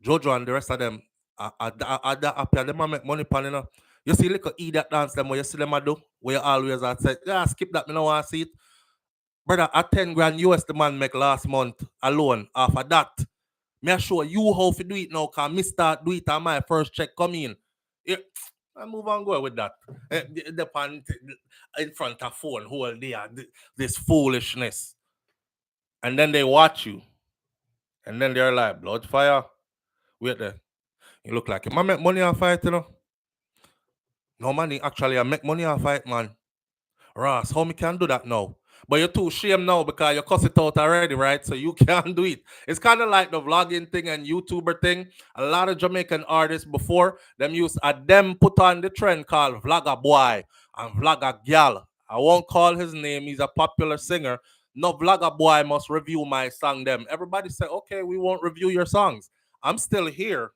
Jojo and the rest of them, that app here, them a make money pan, you know. You see little idiot dance them where you see them a do, where you always are say, yeah, skip that, me no want to see it. Brother, at 10 grand US the man make last month alone off of that. Me I show you how to do it now, cause me start do it on my first check come in. Yeah, I move on go with that. The pan in front of phone whole day, this foolishness. And then they watch you. And then they're like, blood fire. Wait there. You look like him. I make money on fight, you know. No money. Actually, I make money off it, man. Ross, how me can do that now? But you're too shame now because you cuss it out already, right? So you can't do it. It's kind of like the vlogging thing and YouTuber thing. A lot of Jamaican artists before them used them put on the trend called Vlogger Boy and Vlogger Gal. I won't call his name. He's a popular singer. No Vlogger Boy must review my song. Them everybody said, okay, we won't review your songs. I'm still here,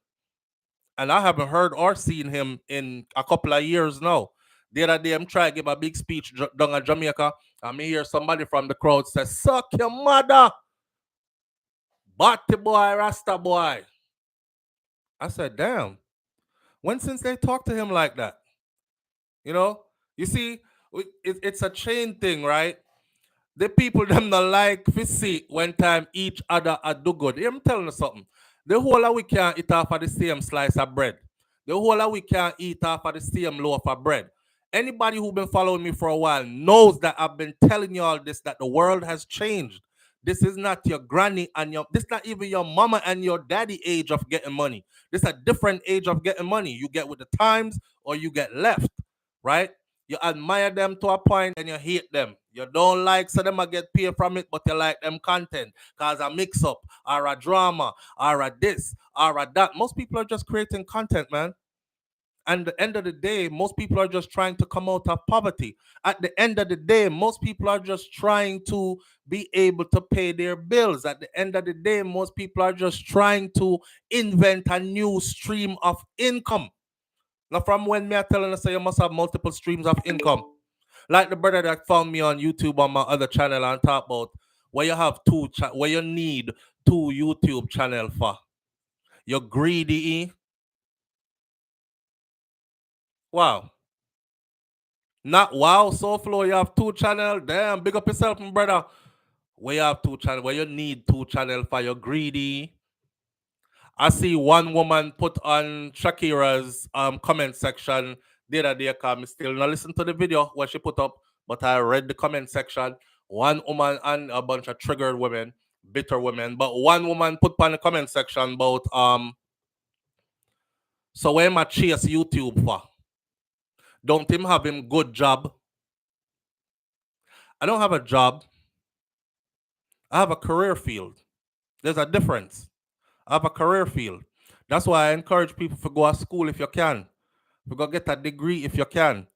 and I haven't heard or seen him in a couple of years now. The other day, I'm trying to give a big speech down in Jamaica, and me hear somebody from the crowd say, "Suck your mother, Batty boy, Rasta boy." I said, "Damn, when since they talk to him like that?" You know, you see, it's a chain thing, right? The people them not like to see when time each other a do good. I'm telling you something. The whole of we can't eat off of the same slice of bread. The whole of we can't eat off of the same loaf of bread. Anybody who been following me for a while knows that I've been telling you all this, that the world has changed. This is not your granny and this not even your mama and your daddy age of getting money. This is a different age of getting money. You get with the times or you get left, right? You admire them to a point and you hate them. You don't like so them I get paid from it, but you like them content. Cause a mix up or a drama or a this or a that. Most people are just creating content, man. And at the end of the day, most people are just trying to come out of poverty. At the end of the day, most people are just trying to be able to pay their bills. At the end of the day, most people are just trying to invent a new stream of income. Now, from when me are telling us, say you must have multiple streams of income. Like the brother that found me on YouTube on my other channel and talk about where you have where you need two YouTube channel for. You're greedy, eh? Wow. Not wow, SouFLo, you have two channel. Damn, big up yourself, my brother. Where you have two channel, where you need two channel for your greedy. I see one woman put on Shakira's comment section the other day. I still not listen to the video what she put up, but I read the comment section. One woman and a bunch of triggered women, bitter women, but one woman put on the comment section about so where my chase YouTube for? Don't him have him good job? I don't have a job. I have a career field. There's a difference. I have a career field. That's why I encourage people to go to school if you can. To go get a degree if you can,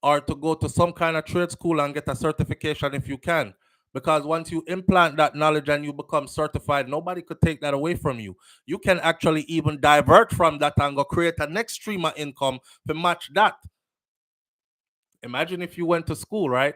or to go to some kind of trade school and get a certification if you can. Because once you implant that knowledge and you become certified, nobody could take that away from you. You can actually even divert from that and go create a next stream of income to match that. Imagine if you went to school, right?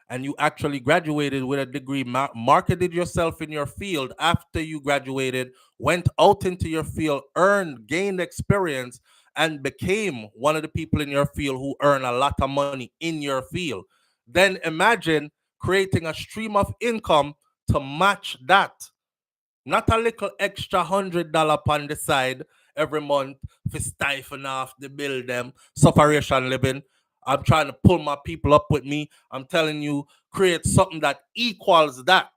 And you actually graduated with a degree, marketed yourself in your field after you graduated, went out into your field, earned, gained experience, and became one of the people in your field who earn a lot of money in your field. Then imagine creating a stream of income to match that. Not a little extra $100 on the side every month for stifling off the bill them, sufferation living. I'm trying to pull my people up with me. I'm telling you, create something that equals that.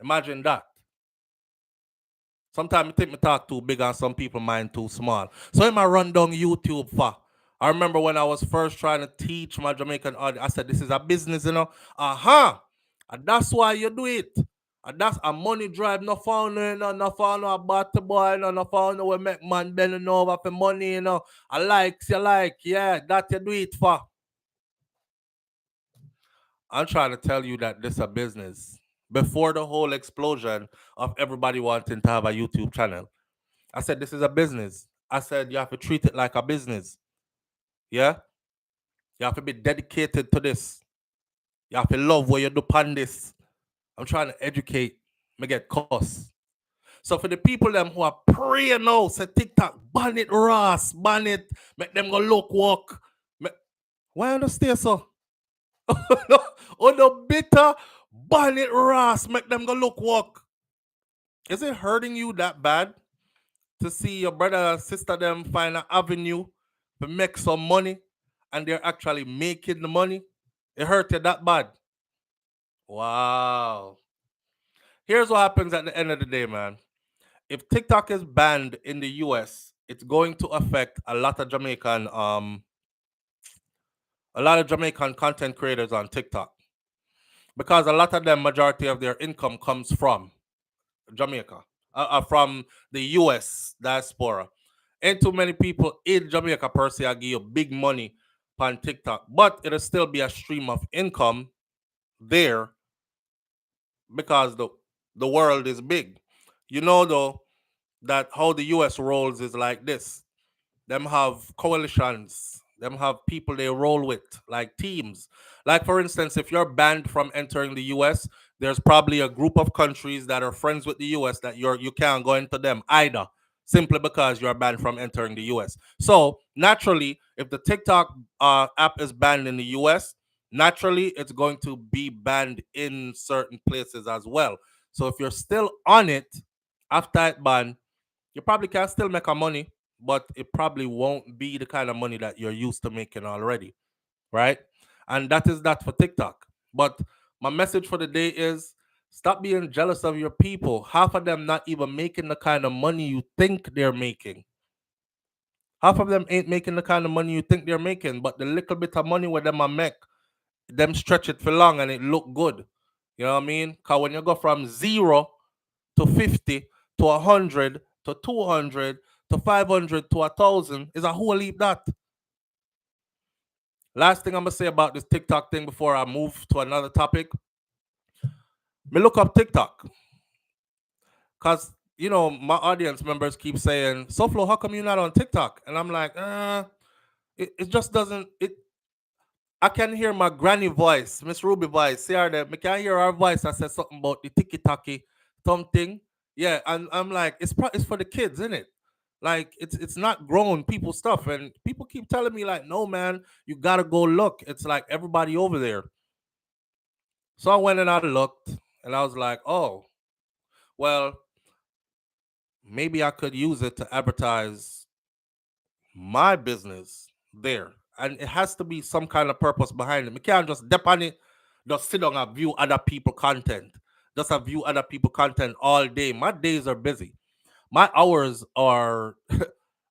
Imagine that. Sometimes I think me talk too big and some people mind too small. So I run down YouTube for. I remember when I was first trying to teach my Jamaican audience, I said, this is a business, you know. And that's why you do it. And that's a money drive, no found no found no about the boy, no found no we make man bending over for money, you know. I likes you like, yeah, that you do it for. I'm trying to tell you that this is a business. Before the whole explosion of everybody wanting to have a YouTube channel, I said this is a business. I said you have to treat it like a business. Yeah? You have to be dedicated to this. You have to love what you do on this. I'm trying to educate, me get costs. So for the people them who are praying now, say TikTok, ban it Ross, ban it, make them go look walk. Why understand so? Oh the bitter, ban it Ross, make them go look walk. Is it hurting you that bad to see your brother and sister them find an avenue to make some money and they're actually making the money? It hurt you that bad? Wow. Here's what happens at the end of the day, man. If TikTok is banned in the US, it's going to affect a lot of Jamaican content creators on TikTok, because a lot of them, majority of their income comes from Jamaica, from the US diaspora. Ain't too many people in Jamaica per se give you big money on TikTok, but it'll still be a stream of income there because the world is big. You know though that how the US rolls is like this. Them have coalitions, them have people they roll with, like teams. Like for instance, if you're banned from entering the US, there's probably a group of countries that are friends with the US that you can't go into them either, simply because you're banned from entering the US. So naturally, if the TikTok app is banned in the US, naturally it's going to be banned in certain places as well. So if you're still on it after it banned, you probably can still make a money, but it probably won't be the kind of money that you're used to making already, right? And that is that for TikTok. But my message for the day is stop being jealous of your people. Half of them not even making the kind of money you think they're making. Half of them ain't making the kind of money you think they're making, but the little bit of money where them a make, them stretch it for long and it look good. You know what I mean? Because when you go from 0 to 50 to 100 to 200 to 500 to 1,000 is a whole heap that. Last thing I'm gonna say about this TikTok thing before I move to another topic. Me look up TikTok because my audience members keep saying, "SouFlo, how come you're not on TikTok?" And I'm like, it just doesn't. I can hear my granny voice, Miss Ruby voice. See her there. I can hear her voice. I said something about the tiki taki something. Yeah, and I'm like, it's for the kids, isn't it? Like it's not grown people stuff, and people keep telling me like, no man, you gotta go look. It's like everybody over there. So I went and I looked, and I was like, oh, well, maybe I could use it to advertise my business there. And it has to be some kind of purpose behind it. We can't just dip on it, just sit down and view other people content. Just a view other people content all day. My days are busy. My hours are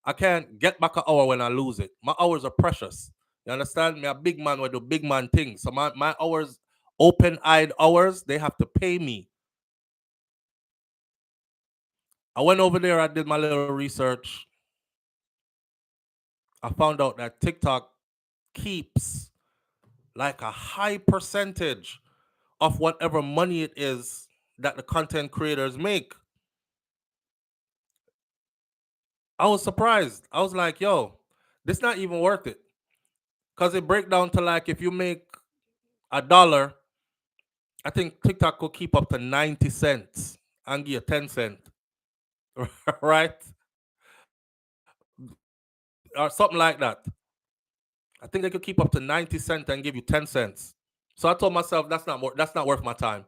I can't get back an hour when I lose it. My hours are precious. You understand? Me a big man with do big man things. So my hours, open-eyed hours, they have to pay me. I went over there, I did my little research. I found out that TikTok keeps like a high percentage of whatever money it is that the content creators make. I was surprised. I was like, yo, this not even worth it. Because it break down to like if you make $1, I think TikTok will keep up to 90 cents and give you 10 cents. Right? Or something like that. I think they could keep up to 90 cents and give you 10 cents. So I told myself that's not worth my time.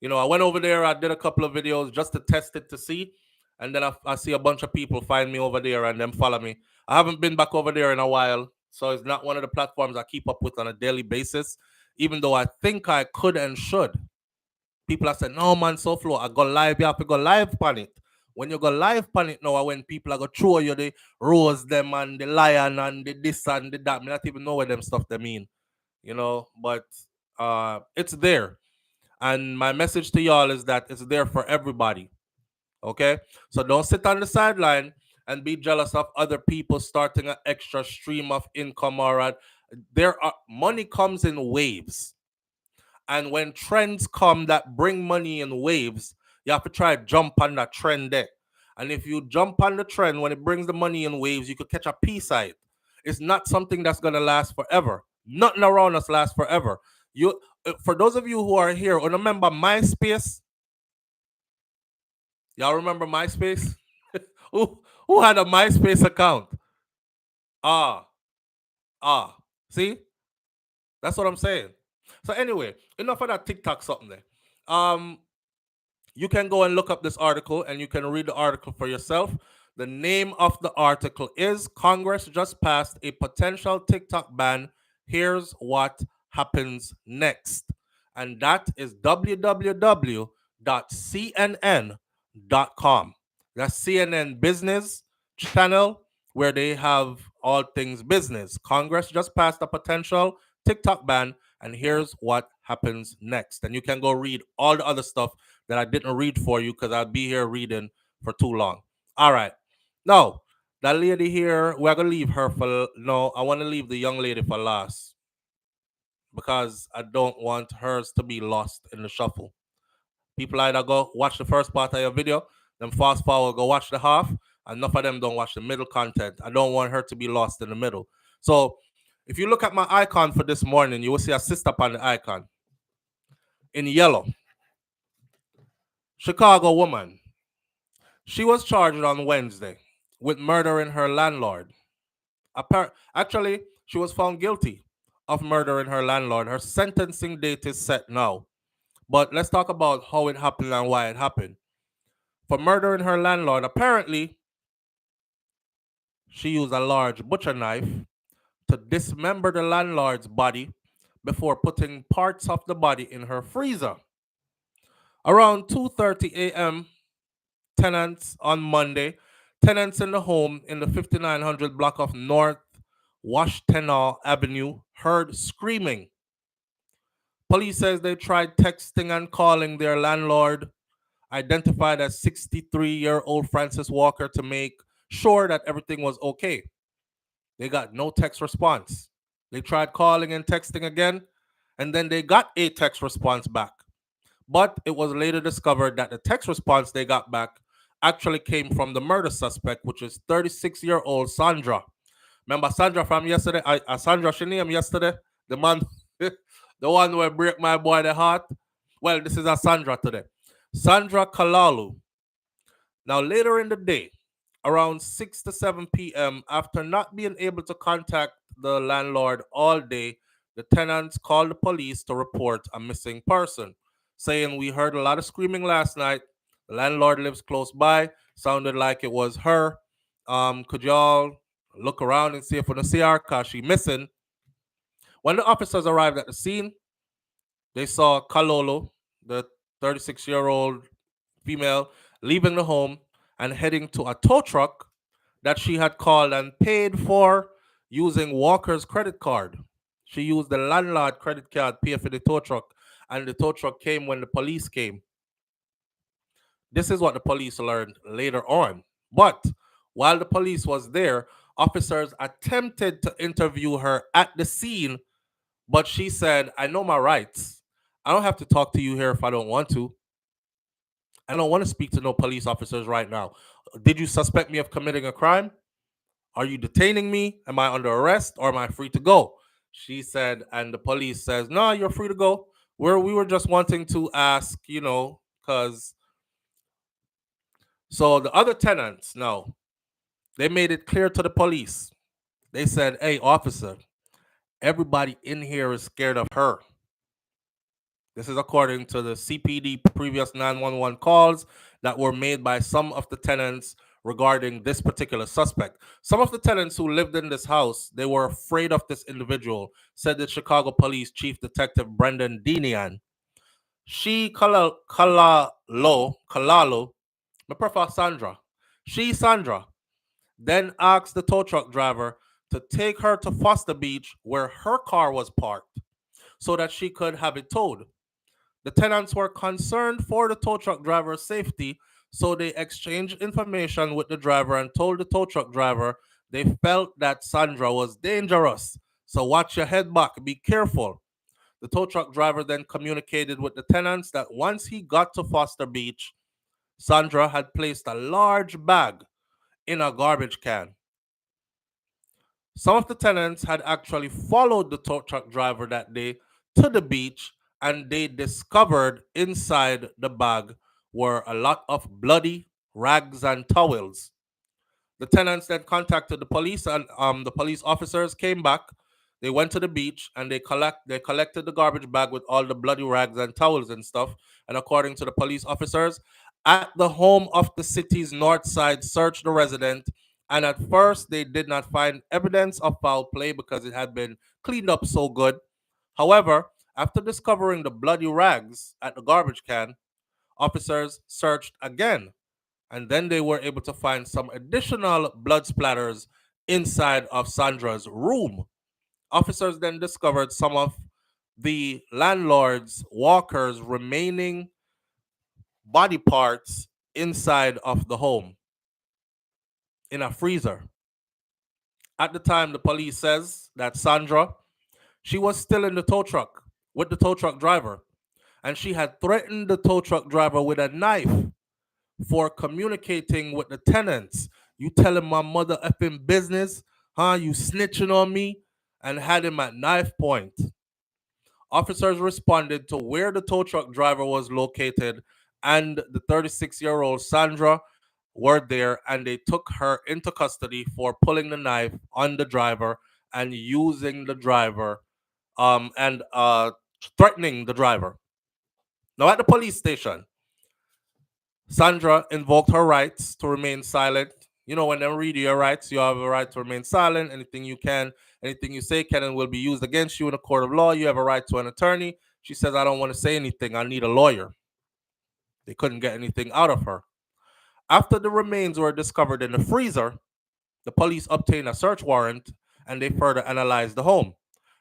I went over there, I did a couple of videos just to test it to see. And then I see a bunch of people find me over there and then follow me. I haven't been back over there in a while. So it's not one of the platforms I keep up with on a daily basis, even though I think I could and should. People are saying, no man, SouFlo, I go live, you have to go live on it. When you go live on it now, when people are going to throw you the rose them and the lion and the this and the that, I not even know what them stuff they mean. But it's there. And my message to y'all is that it's there for everybody. Okay? So don't sit on the sideline and be jealous of other people starting an extra stream of income there are money comes in waves. And when trends come that bring money in waves, you have to try to jump on that trend there. And if you jump on the trend when it brings the money in waves, you could catch a piece of it. It's not something that's gonna last forever. Nothing around us lasts forever. For those of you who are here, remember MySpace? Y'all remember MySpace? who had a MySpace account? Ah, see, that's what I'm saying. So anyway, enough of that TikTok something there. You can go and look up this article and you can read the article for yourself. The name of the article is Congress just passed a potential TikTok ban. Here's what happens next. And that is www.cnn.com. That's CNN Business Channel. where they have all things business. Congress just passed a potential TikTok ban, and here's what happens next. And you can go read all the other stuff that I didn't read for you because I'd be here reading for too long. All right. Now, that lady here, we're going to leave her for. No, I want to leave the young lady for last because I don't want hers to be lost in the shuffle. People either go watch the first part of your video, then fast forward, go watch the half. Enough of them don't watch the middle content. I don't want her to be lost in the middle. So if you look at my icon for this morning, you will see a sister upon the icon in yellow. Chicago woman. She was charged on Wednesday with murdering her landlord. Actually, she was found guilty of murdering her landlord. Her sentencing date is set now. But let's talk about how it happened and why it happened. For murdering her landlord, apparently, she used a large butcher knife to dismember the landlord's body before putting parts of the body in her freezer. Around 2:30 a.m., tenants on Monday, tenants in the home in the 5900 block of North Washtenaw Avenue heard screaming. Police says they tried texting and calling their landlord, identified as 63-year-old Francis Walker, to make sure that everything was okay. They got no text response. They tried calling and texting again, and then they got a text response back. But it was later discovered that the text response they got back actually came from the murder suspect, which is 36-year-old Sandra. Remember Sandra from yesterday? Sandra, she named yesterday? The man, the one who break my boy the heart? Well, this is a Sandra today. Sandra Kalalu. Now, later in the day, around 6 to 7 p.m., after not being able to contact the landlord all day, the tenants called the police to report a missing person, saying, "We heard a lot of screaming last night. The landlord lives close by. Sounded like it was her. Could y'all look around and see if we can see her because she's missing?" When the officers arrived at the scene, they saw Kalolo, the 36-year-old female, leaving the home and heading to a tow truck that she had called and paid for using Walker's credit card. She used the landlord credit card pay for the tow truck, and the tow truck came when the police came. This is what the police learned later on. But while the police was there, officers attempted to interview her at the scene, but she said, "I know my rights. I don't have to talk to you here if I don't want to. I don't want to speak to no police officers right now. Did you suspect me of committing a crime? Are you detaining me? Am I under arrest or am I free to go?" She said, and the police says, "No, you're free to go. We were just wanting to ask, because..." So the other tenants now, they made it clear to the police. They said, "Hey, officer, everybody in here is scared of her." This is according to the CPD previous 911 calls that were made by some of the tenants regarding this particular suspect. Some of the tenants who lived in this house, they were afraid of this individual, said the Chicago Police Chief Detective Brendan Denian. She Kalalo, my prefer Sandra. Sandra, then asked the tow truck driver to take her to Foster Beach where her car was parked so that she could have it towed. The tenants were concerned for the tow truck driver's safety, so they exchanged information with the driver and told the tow truck driver they felt that Sandra was dangerous. So watch your head back, be careful. The tow truck driver then communicated with the tenants that once he got to Foster Beach, Sandra had placed a large bag in a garbage can. Some of the tenants had actually followed the tow truck driver that day to the beach, and they discovered inside the bag were a lot of bloody rags and towels. The tenants then contacted the police, and the police officers came back. They went to the beach and they collected the garbage bag with all the bloody rags and towels and stuff. And according to the police officers, at the home of the city's north side, searched the resident. And at first, they did not find evidence of foul play because it had been cleaned up so good. However, after discovering the bloody rags at the garbage can, officers searched again, and then they were able to find some additional blood splatters inside of Sandra's room. Officers then discovered some of the landlord's walker's remaining body parts inside of the home in a freezer. At the time, the police says that Sandra, she was still in the tow truck with the tow truck driver, and she had threatened the tow truck driver with a knife for communicating with the tenants. You telling my mother effing business, huh? You snitching on me, and had him at knife point. Officers responded to where the tow truck driver was located, and the 36-year-old Sandra were there, and they took her into custody for pulling the knife on the driver and using the driver and threatening the driver. Now, at the police station, Sandra invoked her rights to remain silent. You know, when they read your rights, you have a right to remain silent. Anything you say can and will be used against you in a court of law. You have a right to an attorney. She says, I don't want to say anything. I need a lawyer. They couldn't get anything out of her. After the remains were discovered in the freezer, the police obtained a search warrant and they further analyzed the home.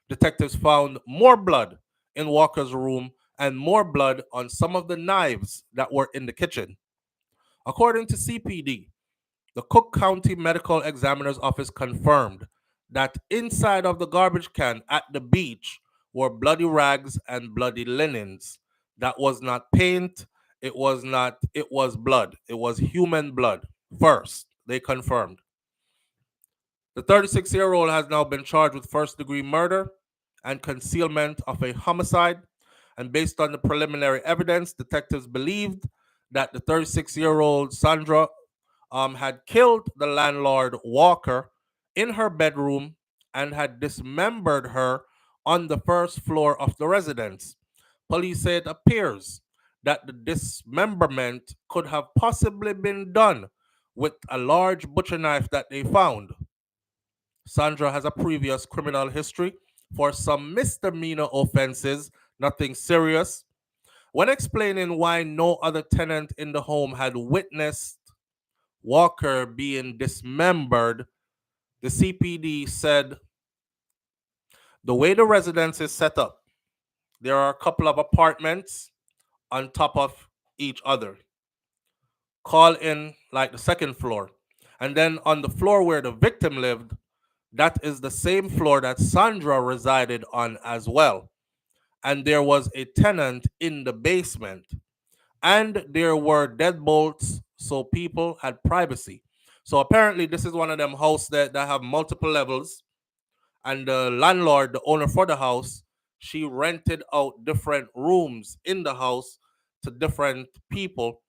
Detectives found more blood in Walker's room and more blood on some of the knives that were in the kitchen. According to CPD, the Cook County Medical Examiner's Office confirmed that inside of the garbage can at the beach were bloody rags and bloody linens. That was not paint, it was blood. It was human blood. First, they confirmed. The 36-year-old has now been charged with first-degree murder and concealment of a homicide. And based on the preliminary evidence, detectives believed that the 36-year-old Sandra had killed the landlord Walker in her bedroom and had dismembered her on the first floor of the residence. Police say it appears that the dismemberment could have possibly been done with a large butcher knife that they found. Sandra has a previous criminal history for some misdemeanor offenses, nothing serious. When explaining why no other tenant in the home had witnessed Walker being dismembered, the CPD said the way the residence is set up, there are a couple of apartments on top of each other. Call in like the second floor. And then on the floor where the victim lived, that is the same floor that Sandra resided on as well. And there was a tenant in the basement. And there were deadbolts, so people had privacy. So apparently, this is one of them houses that have multiple levels. And the landlord, the owner for the house, she rented out different rooms in the house to different people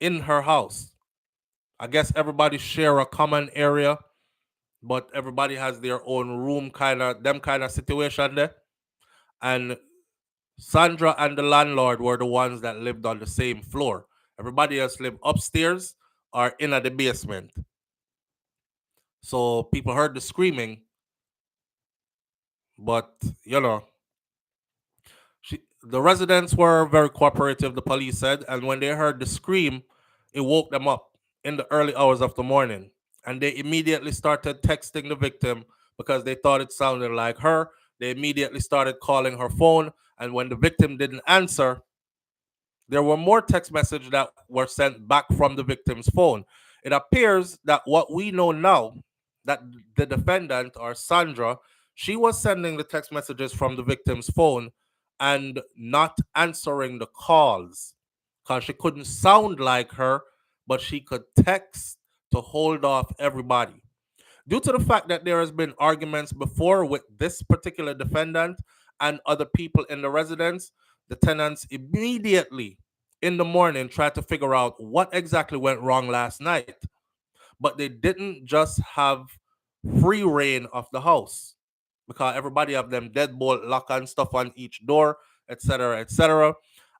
in her house. I guess everybody share a common area, but everybody has their own room, kind of situation there. And Sandra and the landlord were the ones that lived on the same floor. Everybody else lived upstairs or in the basement. So people heard the screaming, but the residents were very cooperative, the police said, and when they heard the scream, it woke them up in the early hours of the morning. And they immediately started texting the victim because they thought it sounded like her. They immediately started calling her phone, and when the victim didn't answer, there were more text messages that were sent back from the victim's phone. It appears that what we know now, that the defendant, or Sandra, she was sending the text messages from the victim's phone and not answering the calls because she couldn't sound like her, but she could text to hold off everybody. Due to the fact that there has been arguments before with this particular defendant and other people in the residence, the tenants immediately in the morning tried to figure out what exactly went wrong last night. But they didn't just have free reign of the house because everybody have them deadbolt lock and stuff on each door, etc., etc.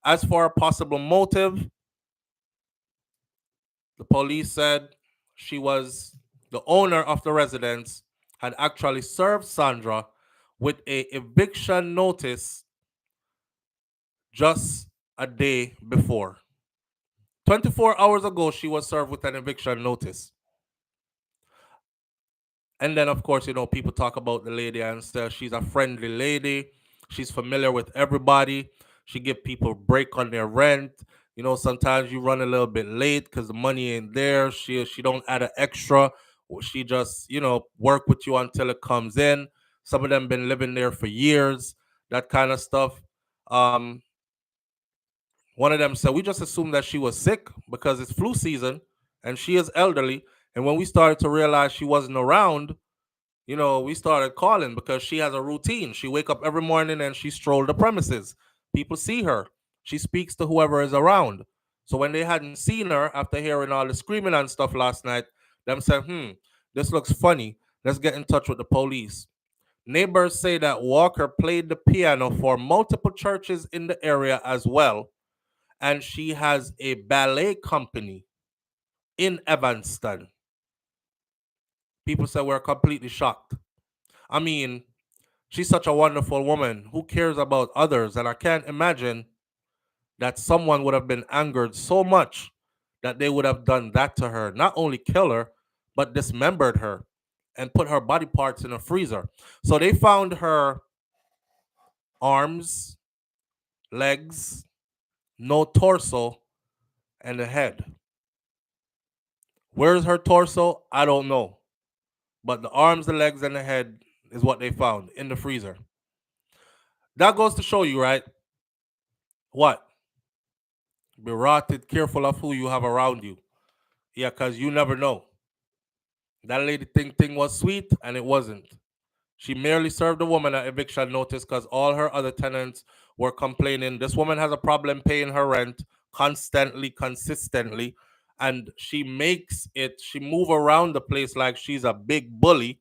As for a possible motive, the police said she was the owner of the residence had actually served Sandra with a eviction notice just a day before. 24 hours ago, she was served with an eviction notice. And then, of course, people talk about the lady and say she's a friendly lady. She's familiar with everybody. She give people break on their rent. Sometimes you run a little bit late because the money ain't there. She don't add an extra. She just work with you until it comes in. Some of them been living there for years. That kind of stuff. Um, One of them said we just assumed that she was sick because it's flu season and she is elderly. And when we started to realize she wasn't around, we started calling because she has a routine. She wake up every morning and she stroll the premises. People see her. She speaks to whoever is around. So when they hadn't seen her after hearing all the screaming and stuff last night, them said, this looks funny. Let's get in touch with the police. Neighbors say that Walker played the piano for multiple churches in the area as well. And she has a ballet company in Evanston. People said we're completely shocked. I mean, she's such a wonderful woman who cares about others. And I can't imagine that someone would have been angered so much that they would have done that to her. Not only kill her, but dismembered her and put her body parts in a freezer. So they found her arms, legs, no torso, and a head. Where's her torso? I don't know. But the arms, the legs, and the head is what they found in the freezer. That goes to show you, right? What? Be rotted, careful of who you have around you. Yeah, because you never know. That lady thing was sweet, and it wasn't. She merely served the woman an eviction notice because all her other tenants were complaining. This woman has a problem paying her rent constantly, consistently, and she makes it. She move around the place like she's a big bully.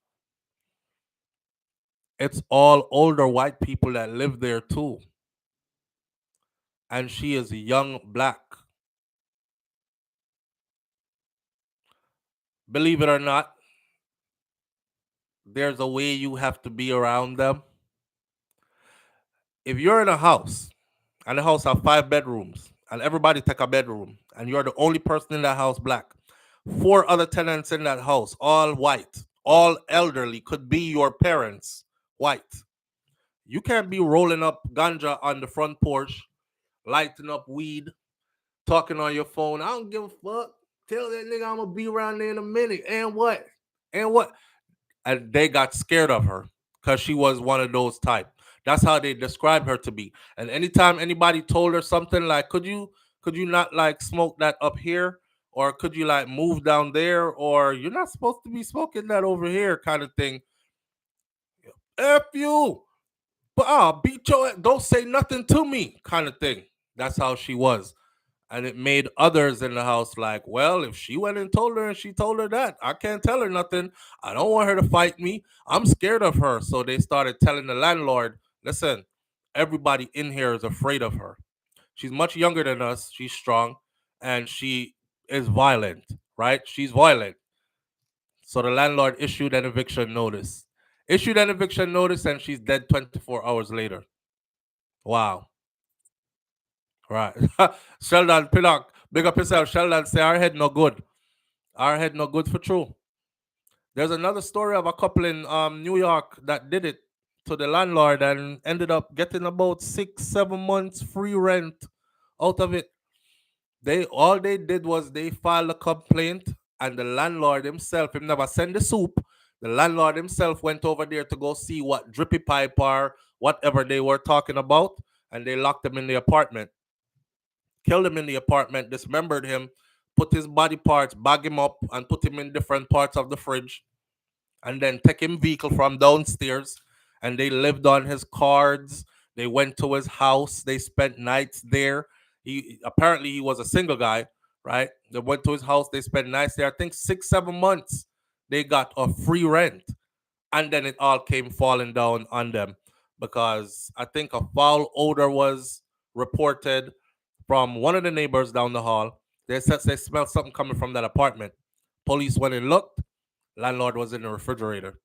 It's all older white people that live there too, and she is young black. Believe it or not, there's a way you have to be around them. If you're in a house and the house have 5 bedrooms and everybody take a bedroom and you're the only person in that house black, 4 other tenants in that house, all white, all elderly, could be your parents, white. You can't be rolling up ganja on the front porch, lighting up weed, talking on your phone. I don't give a fuck. Tell that nigga I'm gonna be around there in a minute. And what? And what? And they got scared of her because she was one of those type. That's how they describe her to be. And anytime anybody told her something like, could you not like smoke that up here? Or could you like move down there? Or you're not supposed to be smoking that over here, kind of thing. F you. But beat your, don't say nothing to me, kind of thing. That's how she was. And it made others in the house like, well, if she went and told her and she told her that, I can't tell her nothing. I don't want her to fight me. I'm scared of her. So they started telling the landlord, listen, everybody in here is afraid of her. She's much younger than us. She's strong and she is violent, right? She's violent. So the landlord issued an eviction notice. Issued an eviction notice and she's dead 24 hours later. Wow. Right. Sheldon Pinnock, big up yourself. Sheldon say our head no good. Our head no good for true. There's another story of a couple in New York that did it to the landlord and ended up getting about 6-7 months free rent out of it. They did was they filed a complaint and the landlord himself, him never send the soup. The landlord himself went over there to go see what drippy pipe or whatever they were talking about, and they locked him in the apartment. Killed him in the apartment, dismembered him, put his body parts, bag him up, and put him in different parts of the fridge, and then take him vehicle from downstairs. And they lived on his cards. They went to his house. They spent nights there. He was a single guy, right? They went to his house. They spent nights there. I think 6-7 months. They got a free rent, and then it all came falling down on them because I think a foul odor was reported from one of the neighbors down the hall. They said they smelled something coming from that apartment. Police went and looked. Landlord was in the refrigerator.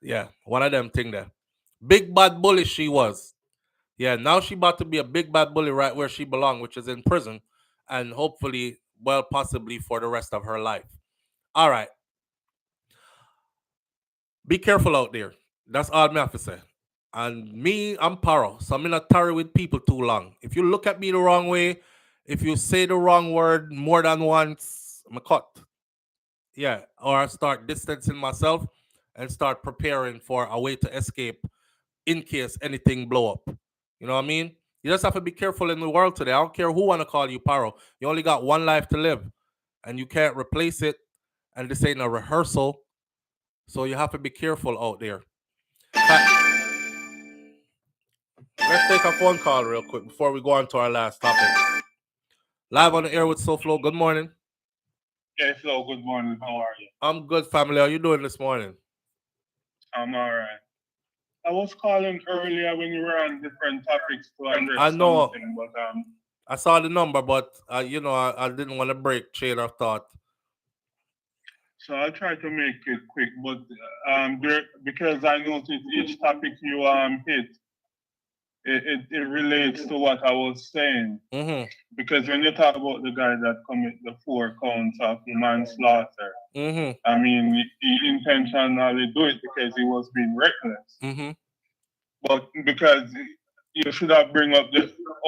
Yeah, one of them thing there. Big bad bully she was. Yeah, now she about to be a big bad bully right where she belong, which is in prison, and hopefully, well, possibly for the rest of her life. All right. Be careful out there. That's all me have to say. And me, I'm paro, so I'm not tarry with people too long. If you look at me the wrong way, if you say the wrong word more than once, I'm a cut. Yeah, or I start distancing myself and start preparing for a way to escape in case anything blow up. You know what I mean? You just have to be careful in the world today. I don't care who want to call you paro. You only got one life to live, and you can't replace it. And this ain't a rehearsal, so you have to be careful out there. Let's take a phone call real quick before we go on to our last topic. Live on the air with SouFLo. Good morning. Yeah, Flo, good morning. How are you? I'm good, family. How you doing this morning? I'm all right. I was calling earlier when you were on different topics to I address know. something, but I saw the number, but I didn't want to break chain of thought. so I'll try to make it quick. But because I noticed each topic you hit, it relates to what I was saying. Mm-hmm. Because when you talk about the guy that commit the 4 counts of manslaughter, Mm-hmm. I mean, he intentionally do it because he was being reckless. Mm-hmm. But because you should have bring up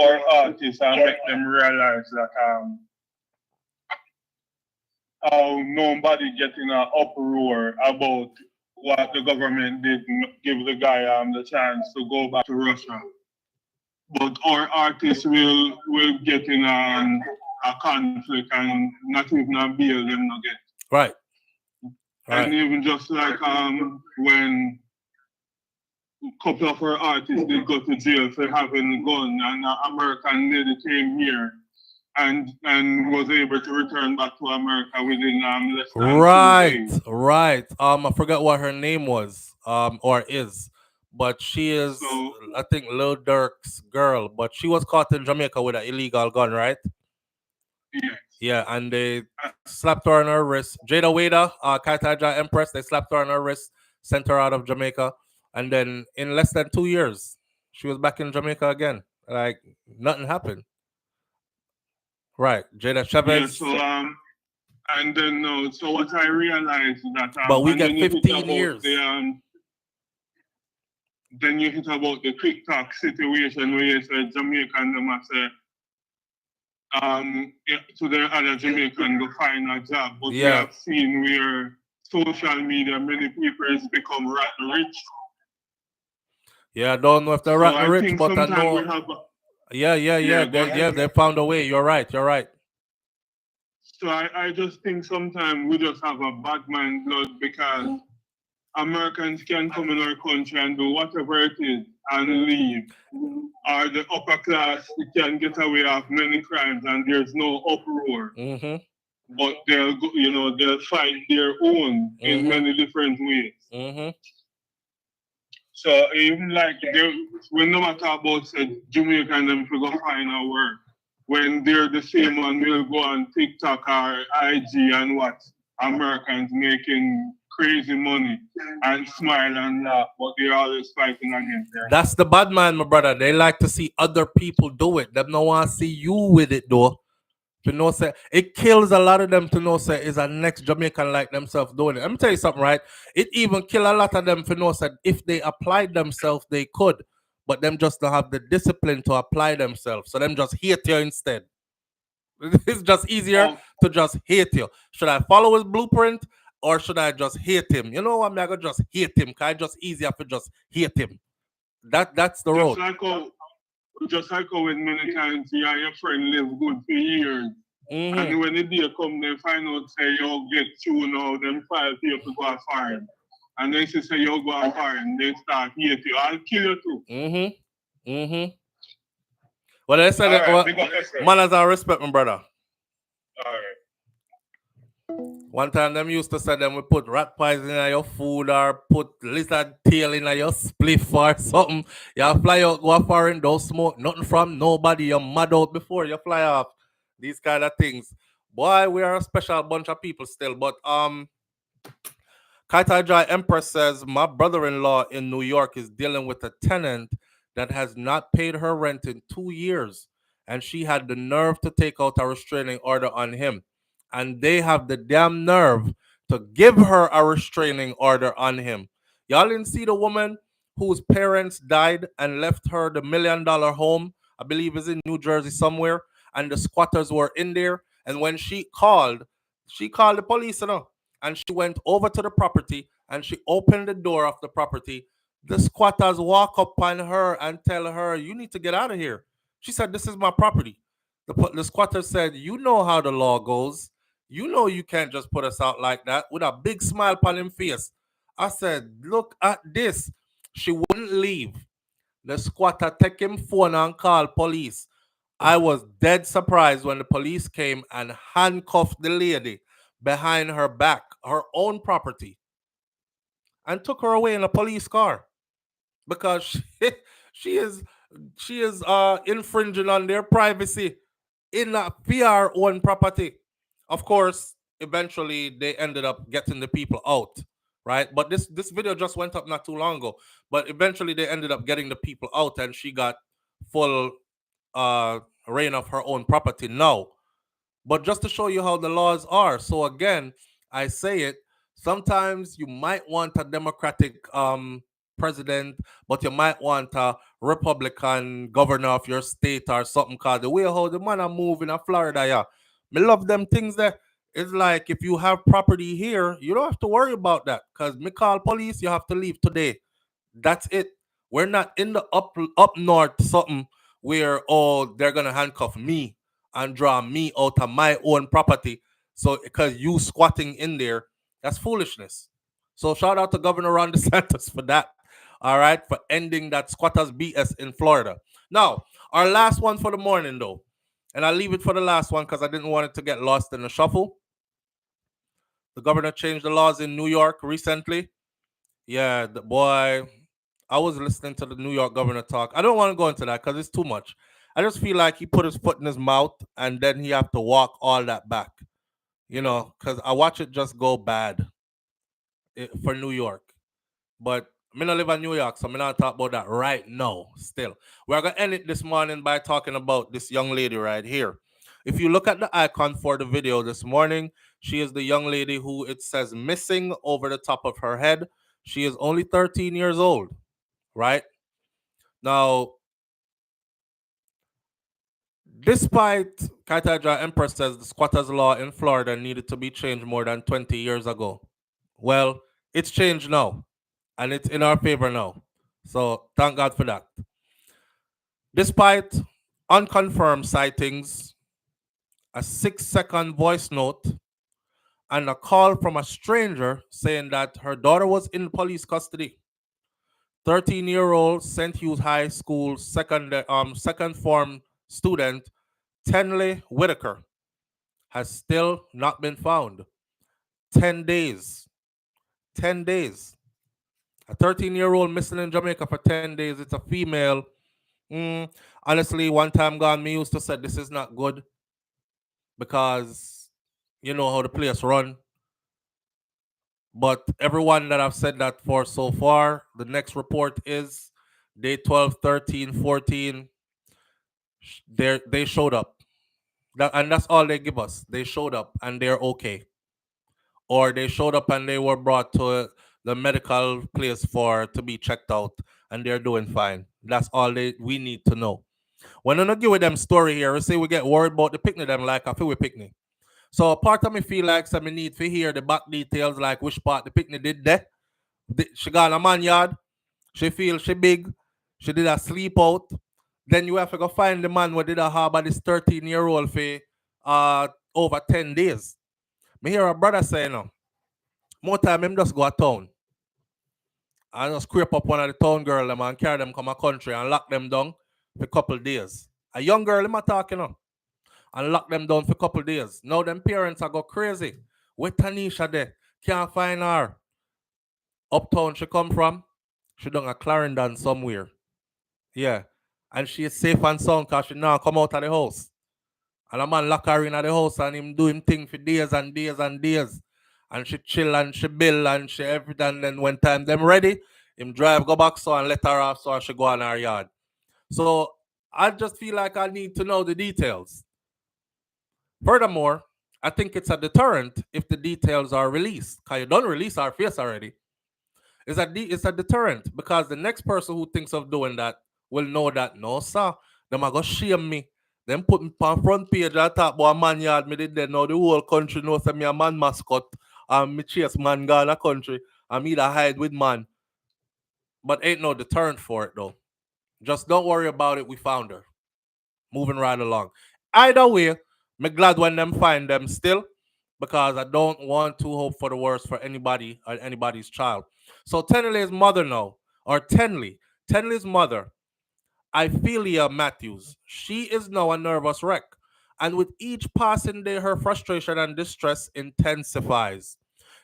our artists and make them realize that how nobody get in an uproar about what the government did give the guy the chance to go back to Russia. But our artists will get in a conflict and not even a bail them not get. Right. And even just like when a couple of our artists did go to jail for having a gun, and an American lady came here and was able to return back to America within less than 2 days. Right. I forgot what her name was, or is, but she is, So, I think, Lil Durk's girl. But she was caught in Jamaica with an illegal gun, right? yes. Yeah, and they slapped her on her wrist. Jada Wada, Kaitaja Empress, they slapped her on her wrist, sent her out of Jamaica, and then in less than 2 years, she was back in Jamaica again. Like nothing happened. Right, Jada Chavez. Yeah, so and then so what I realized is that But we and get then you hit 15 about years. Then you hit about the TikTok situation where you said Jamaican them I say to the other Jamaican go find a job. But we have seen where social media many people has become rotten rich. Yeah, I don't know if they're rotten rich, but I know. They found a way. You're right. So I just think sometimes we just have a bad mind blood because Americans can come in our country and do whatever it is and leave. Or the upper class can get away of many crimes and there's no uproar. Mm-hmm. But they'll find their own in many different ways. Mm-hmm. So even like when no matter about Jamaican them to go find a work, when they're the same one will go on TikTok or IG and watch Americans making crazy money and smile and laugh, but they're always fighting against them. That's the bad man, my brother. They like to see other people do it. They don't want to see you with it though. To know say it kills a lot of them to know say is a next Jamaican like themselves doing it. Let me tell you something, right? It even kill a lot of them to know say if they applied themselves they could, but them just don't have the discipline to apply themselves. So them just hate you instead. It's just easier to just hate you. Should I follow his blueprint or should I just hate him? You know what? I'm gonna just hate him. Cause it's just easier to just hate him. That's the road. Just like how when many times you and your friend live good for years. Mm-hmm. And when the day come, they find out say you get two now, then 5 years to go foreign. And then she say you go foreign, they start hate you. I'll kill you too. Mm-hmm. Mm-hmm. Well, they said manners and respect, my brother. All right. One time them used to say them we put rat poison in your food or put lizard tail in your spliff or something. You fly out, go foreign, don't smoke nothing from nobody. You're mad out before you fly off. These kind of things. Boy, we are a special bunch of people still. But Kaitaja Empress says my brother-in-law in New York is dealing with a tenant that has not paid her rent in 2 years, and she had the nerve to take out a restraining order on him. And they have the damn nerve to give her a restraining order on him. Y'all didn't see the woman whose parents died and left her the $1 million home, I believe is in New Jersey somewhere, and the squatters were in there. And when she called the police, and she went over to the property and she opened the door of the property. The squatters walk up on her and tell her, "You need to get out of here." She said, "This is my property." The squatter said, "You know how the law goes. You know you can't just put us out like that," with a big smile on him face. I said, "Look at this." She wouldn't leave. The squatter take him phone and call police. I was dead surprised when the police came and handcuffed the lady behind her back, her own property, and took her away in a police car because she is she is infringing on their privacy in a PR own property. Of course, eventually they ended up getting the people out, right? But this video just went up not too long ago. But eventually they ended up getting the people out, and she got full reign of her own property now. But just to show you how the laws are. So again, I say it, sometimes you might want a Democratic president, but you might want a Republican governor of your state or something, called the way how the man are moving in Florida, yeah. Me love them things there. It's like if you have property here, you don't have to worry about that. Because me call police, you have to leave today. That's it. We're not in the up north something where, oh, they're gonna handcuff me and draw me out of my own property. So because you squatting in there, that's foolishness. So shout out to Governor Ron DeSantis for that. All right, for ending that squatters BS in Florida. Now, our last one for the morning though, and I'll leave it for the last one because I didn't want it to get lost in the shuffle. The governor changed the laws in New York recently. Yeah, the boy, I was listening to the New York governor talk. I don't want to go into that because it's too much. I just feel like he put his foot in his mouth and then he have to walk all that back. Because I watch it just go bad for New York. But I not live in New York, so I'm not talk about that right now. Still, we're gonna end it this morning by talking about this young lady right here. If you look at the icon for the video this morning, she is the young lady who it says missing over the top of her head. She is only 13 years old, right? Now, despite Kaitaja Empress says the squatters law in Florida needed to be changed more than 20 years ago. Well, it's changed now, and it's in our favor now. So thank God for that. Despite unconfirmed sightings, a 6-second voice note, and a call from a stranger saying that her daughter was in police custody, 13-year-old St. Hughes High School second form student Tenley Whitaker has still not been found. 10 days. 10 days. A 13-year-old missing in Jamaica for 10 days. It's a female. Honestly, one time gone, me used to say this is not good because you know how the place run. But everyone that I've said that for so far, the next report is day 12, 13, 14. They showed up. And that's all they give us. They showed up and they're okay. Or they showed up and they were brought to the medical place to be checked out and they're doing fine. That's all we need to know. When I not give them story here, we say we get worried about the picnic them like I feel we picnic. So part of me feel like some need to hear the back details, like which part the picnic did there. She got a man yard. She feel she big. She did a sleep out. Then you have to go find the man who did a harbor this 13-year-old for over 10 days. Me hear a brother say, more time him just go to town. I just scrape up one of the town girl them and carry them come a country and lock them down for a couple days. A young girl him a talking and lock them down for a couple days. Now them parents are go crazy. Where Tanisha there? Can't find her. Uptown she come from. She done a Clarendon somewhere. Yeah. And she is safe and sound because she now come out of the house. And a man lock her in at the house and him do him thing for days and days and days. And she chill and she bill and she everything. And then when time them ready, him drive go back so and let her off so and she go on her yard. So I just feel like I need to know the details. Furthermore, I think it's a deterrent if the details are released. Because you don't release our face already. It's a deterrent because the next person who thinks of doing that will know that no sir, them are gonna shame me. Them put me on front page and talk about a man yard me did there. Now the whole country knows that me a man mascot and me chase man gone a country and me that hide with man. But ain't no deterrent for it though. Just don't worry about it. We found her. Moving right along. Either way, me glad when them find them still because I don't want to hope for the worst for anybody or anybody's child. So Tenley's mother now, or Tenley's mother, Ophelia Matthews, she is now a nervous wreck. And with each passing day, her frustration and distress intensifies.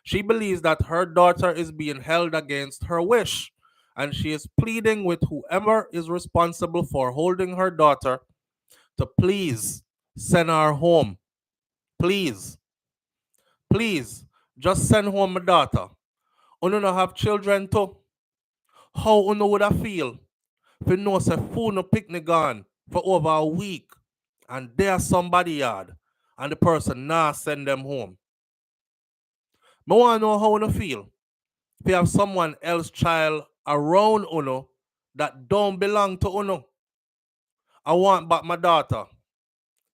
She believes that her daughter is being held against her wish, and she is pleading with whoever is responsible for holding her daughter to please send her home. Please, please, just send home my daughter. Uno no have children too. How uno would I feel if you know say food no picnic gone for over a week and there's somebody yard and the person nah send them home? I want to know how uno feel if you have someone else child around uno that don't belong to uno. I want back my daughter.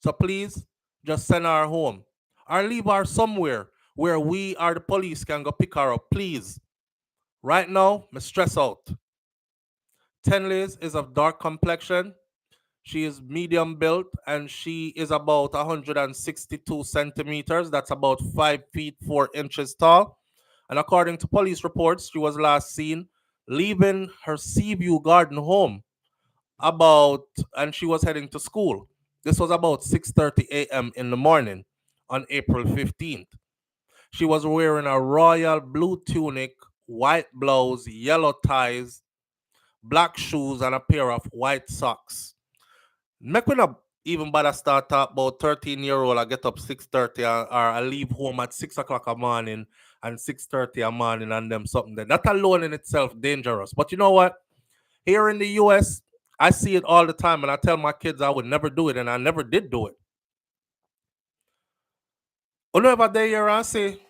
So please just send her home or leave her somewhere where we or the police can go pick her up, please. Right now, me stress out. Tenley's is of dark complexion. She is medium built and she is about 162 centimeters. That's about 5 feet 4 inches tall. And according to police reports, she was last seen leaving her Seaview Garden home about, and she was heading to school. This was about 6:30 a.m. in the morning on April 15th. She was wearing a royal blue tunic, white blouse, yellow ties, black shoes, and a pair of white socks. Make we not even bother start talk about 13-year-old. I get up 6:30 or I leave home at 6 o'clock a morning and 6:30 a morning and them something there. That alone in itself dangerous. But you know what? Here in the US, I see it all the time and I tell my kids I would never do it and I never did do it. You know ever day here and say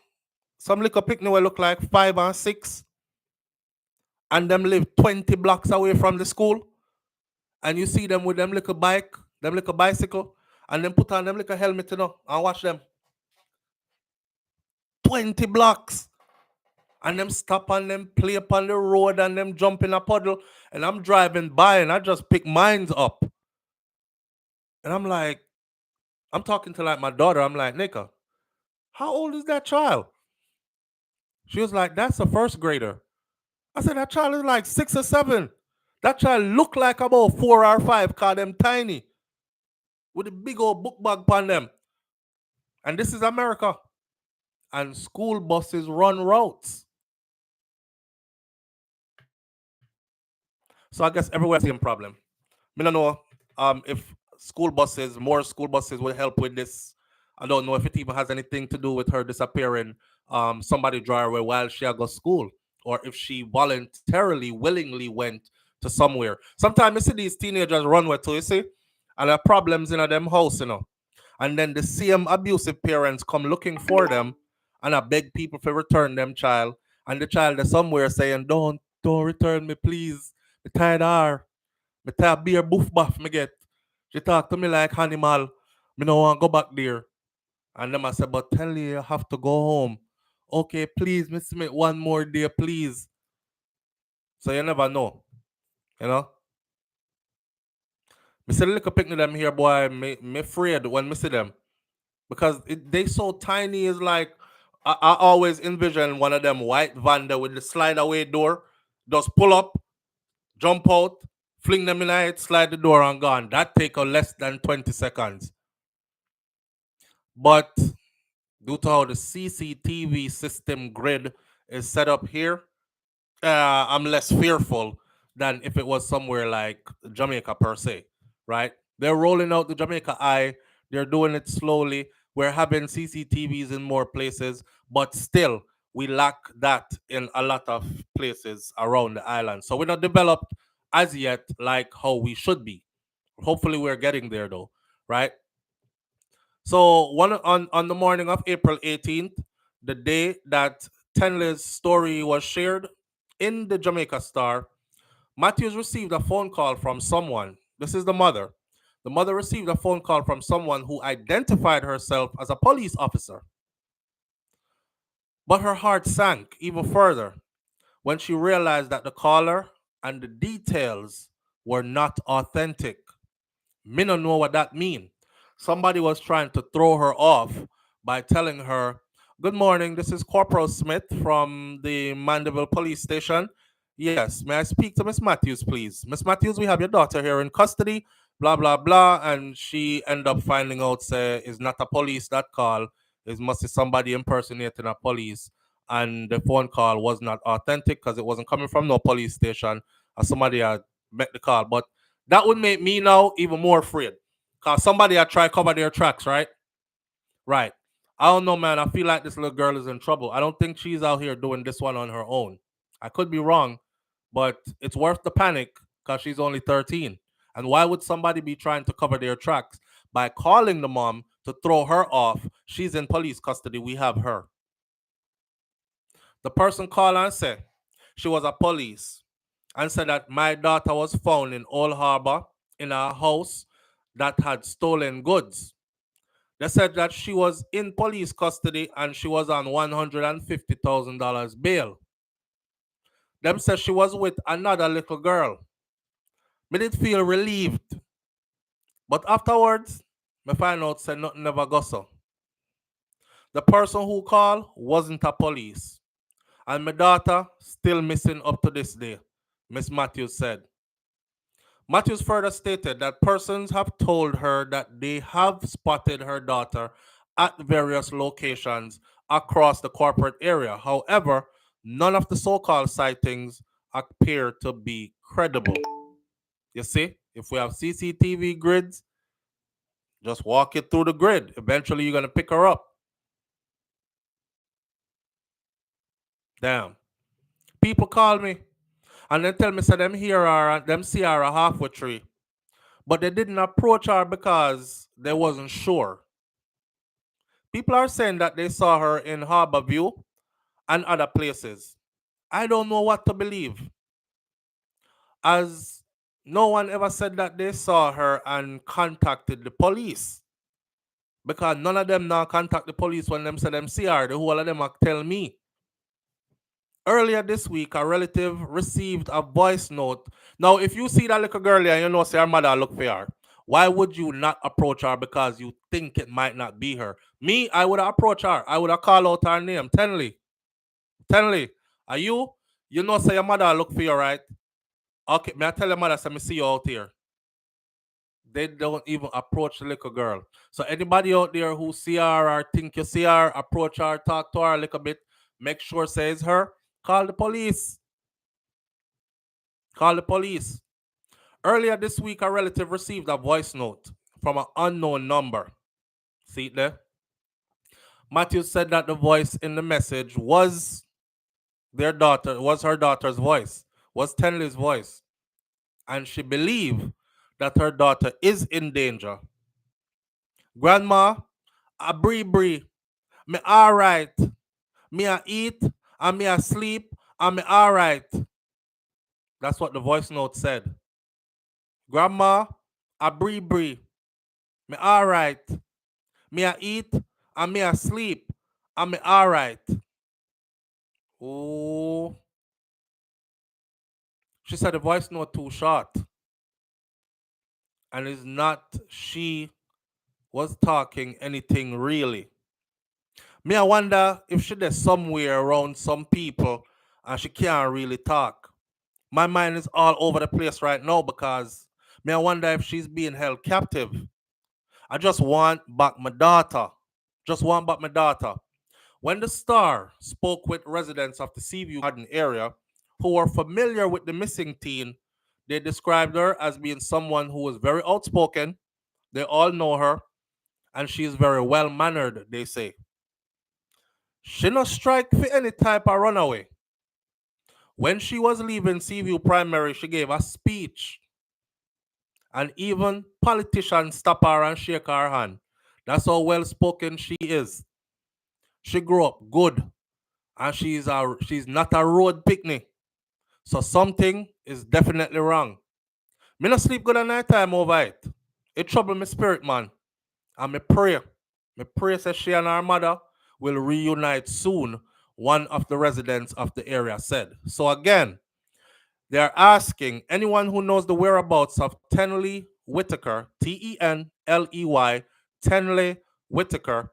some little picnic will look like 5 and 6 and them live 20 blocks away from the school and you see them with them little bike, them little bicycle, and then put on them little helmet, and watch them 20 blocks. And them stop and them play upon the road and them jump in a puddle. And I'm driving by and I just pick mines up. And I'm like, I'm talking to like my daughter. I'm like, Nika, how old is that child? She was like, that's a first grader. I said, that child is like 6 or 7. That child look like about 4 or 5, cause them tiny. With a big old book bag upon them. And this is America. And school buses run routes. So I guess everywhere same problem. I don't know if more school buses will help with this. I don't know if it even has anything to do with her disappearing somebody draw away while she go school, or if she voluntarily, willingly went to somewhere. Sometimes you see these teenagers run with too, you see, and there are problems in them house, and then the same abusive parents come looking for them and I beg people to return them child, and the child is somewhere saying, don't return me, please. Me tired of her. Me tired beer boof buff me get. She talk to me like animal. Me no want go back there. And them I said, but tell you have to go home. Okay, please, Miss Smith, one more day, please. So you never know. You know? Me see the little picnic them here, boy, me afraid when me see them. Because they so tiny is like I always envision one of them white van there with the slide away door. Just pull up, jump out, fling them in it, slide the door and gone. That take a less than 20 seconds. But due to how the CCTV system grid is set up here, I'm less fearful than if it was somewhere like Jamaica per se, right? They're rolling out the Jamaica Eye. They're doing it slowly. We're having CCTVs in more places, but still, we lack that in a lot of places around the island. So we're not developed as yet like how we should be. Hopefully, we're getting there though, right? So on the morning of April 18th, the day that Tenley's story was shared, In the Jamaica Star, Matthews received a phone call from someone. This is the mother. The mother received a phone call from someone who identified herself as a police officer. But her heart sank even further when she realized that the caller and the details were not authentic. Me don't know what that mean. Somebody was trying to throw her off by telling her, "Good morning, this is Corporal Smith from the Mandeville Police Station. Yes, may I speak to Miss Matthews, please? Miss Matthews, we have your daughter here in custody, blah, blah, blah." And she ended up finding out, say, it's not a police that call. It must be somebody impersonating a police. And the phone call was not authentic because it wasn't coming from no police station, or somebody had met the call. But that would make me now even more afraid. Because somebody had tried cover their tracks, right? Right. I don't know, man. I feel like this little girl is in trouble. I don't think she's out here doing this one on her own. I could be wrong, but it's worth the panic because she's only 13. And why would somebody be trying to cover their tracks by calling the mom to throw her off? She's in police custody. We have her. The person called and said she was a police and said that my daughter was found in Old Harbor in a house that had stolen goods. They said that she was in police custody and she was on $150,000 bail. Them said she was with another little girl. Me did feel relieved. But afterwards, me find out said nothing never go so. The person who called wasn't a police. And my daughter still missing up to this day, Miss Matthews said. Matthews further stated that persons have told her that they have spotted her daughter at various locations across the corporate area. However, none of the so-called sightings appear to be credible. You see, if we have CCTV grids, just walk it through the grid. Eventually, you're going to pick her up. Damn. People call me and then tell me, say them hear her and them see her a halfway tree. But they didn't approach her because they wasn't sure. People are saying that they saw her in Harborview and other places. I don't know what to believe, as no one ever said that they saw her and contacted the police. Because none of them now contact the police when them say them see her. The whole of them tell me. Earlier this week, a relative received a voice note. Now, if you see that little girl and you know, say her mother look for her, why would you not approach her because you think it might not be her? Me, I would have approached her. I would have called out her name. Tenley. Tenley, are you? You know, say your mother look for you, right? Okay, may I tell your mother, say me see you out here. They don't even approach the little girl. So anybody out there who see her or think you see her, approach her, talk to her a little bit, make sure says her, call the police. Call the police. Earlier this week, a relative received a voice note from an unknown number. See it there? Matthew said that the voice in the message was her daughter's voice, was Tenley's voice. And she believed that her daughter is in danger. Grandma, I bree. Me alright. Me a eat, and me a sleep, and me alright. That's what the voice note said. Grandma, I bree. Me alright. Me a eat, and me a sleep, and me alright. Oh. She said the voice note too short. And it's not she was talking anything really. Me, I wonder if she there somewhere around some people and she can't really talk. My mind is all over the place right now because me, I wonder if she's being held captive. I just want back my daughter. Just want back my daughter. When the Star spoke with residents of the Seaview Garden area who were familiar with the missing teen, they described her as being someone who was very outspoken. They all know her, and she is very well mannered, they say. She no strike for any type of runaway. When she was leaving Seaview Primary, she gave a speech. And even politicians stop her and shake her hand. That's how well spoken she is. She grew up good. And she's not a road picnic. So something is definitely wrong. Me not sleep good at night time over it. It trouble my spirit, man. And me pray. Me pray that she and her mother will reunite soon, one of the residents of the area said. So again, they are asking anyone who knows the whereabouts of Tenley Whitaker, Tenley, Tenley Whitaker,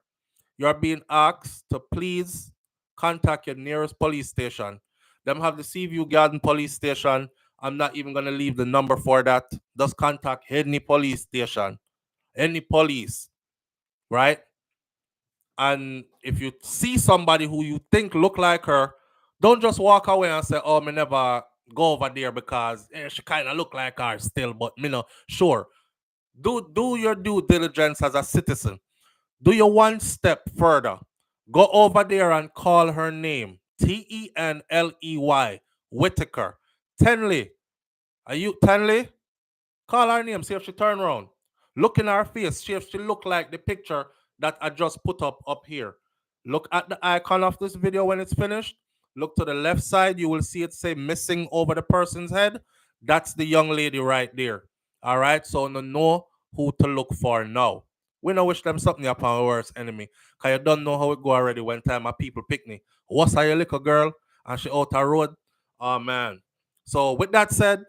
you are being asked to please contact your nearest police station. Them have the Seaview Garden police station. I'm not even gonna leave the number for that. Just contact any police station, any police, right? And if you see somebody who you think look like her, don't just walk away and say, "Oh, me never go over there because she kind of look like her still." But me know, sure, do your due diligence as a citizen. Do your one step further. Go over there and call her name. Tenley Whitaker. Tenley. Are you Tenley? Call her name, see if she turn around. Look in her face, see if she look like the picture that I just put up here. Look at the icon of this video when it's finished. Look to the left side, you will see it say missing over the person's head. That's the young lady right there. All right, so no know who to look for now. We know wish them something upon our worst enemy. Cause you don't know how it go already when time my people pick me. What's your little girl? And she out her road. Oh man. So with that said,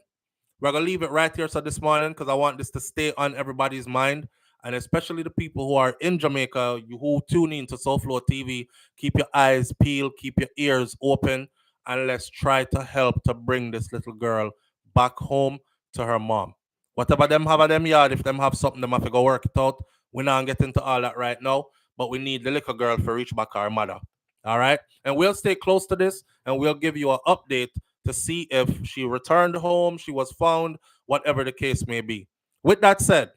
we're gonna leave it right here so this morning because I want this to stay on everybody's mind, and especially the people who are in Jamaica, you who tune in to SouFLoTV. Keep your eyes peeled, keep your ears open, and let's try to help to bring this little girl back home to her mom. Whatever them have at them yard, if them have something, them have to go work it out. We're not getting into all that right now, but we need the little girl to reach back her mother. All right, and we'll stay close to this, and we'll give you an update to see if she returned home, she was found, whatever the case may be. With that said,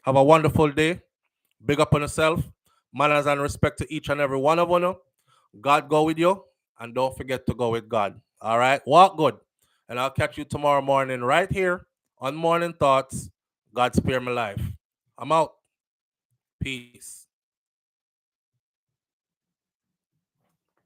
have a wonderful day. Big up on yourself. Manners and respect to each and every one of you. God go with you. And don't forget to go with God. All right? Walk good. And I'll catch you tomorrow morning right here on Morning Thoughts. God spare my life. I'm out. Peace.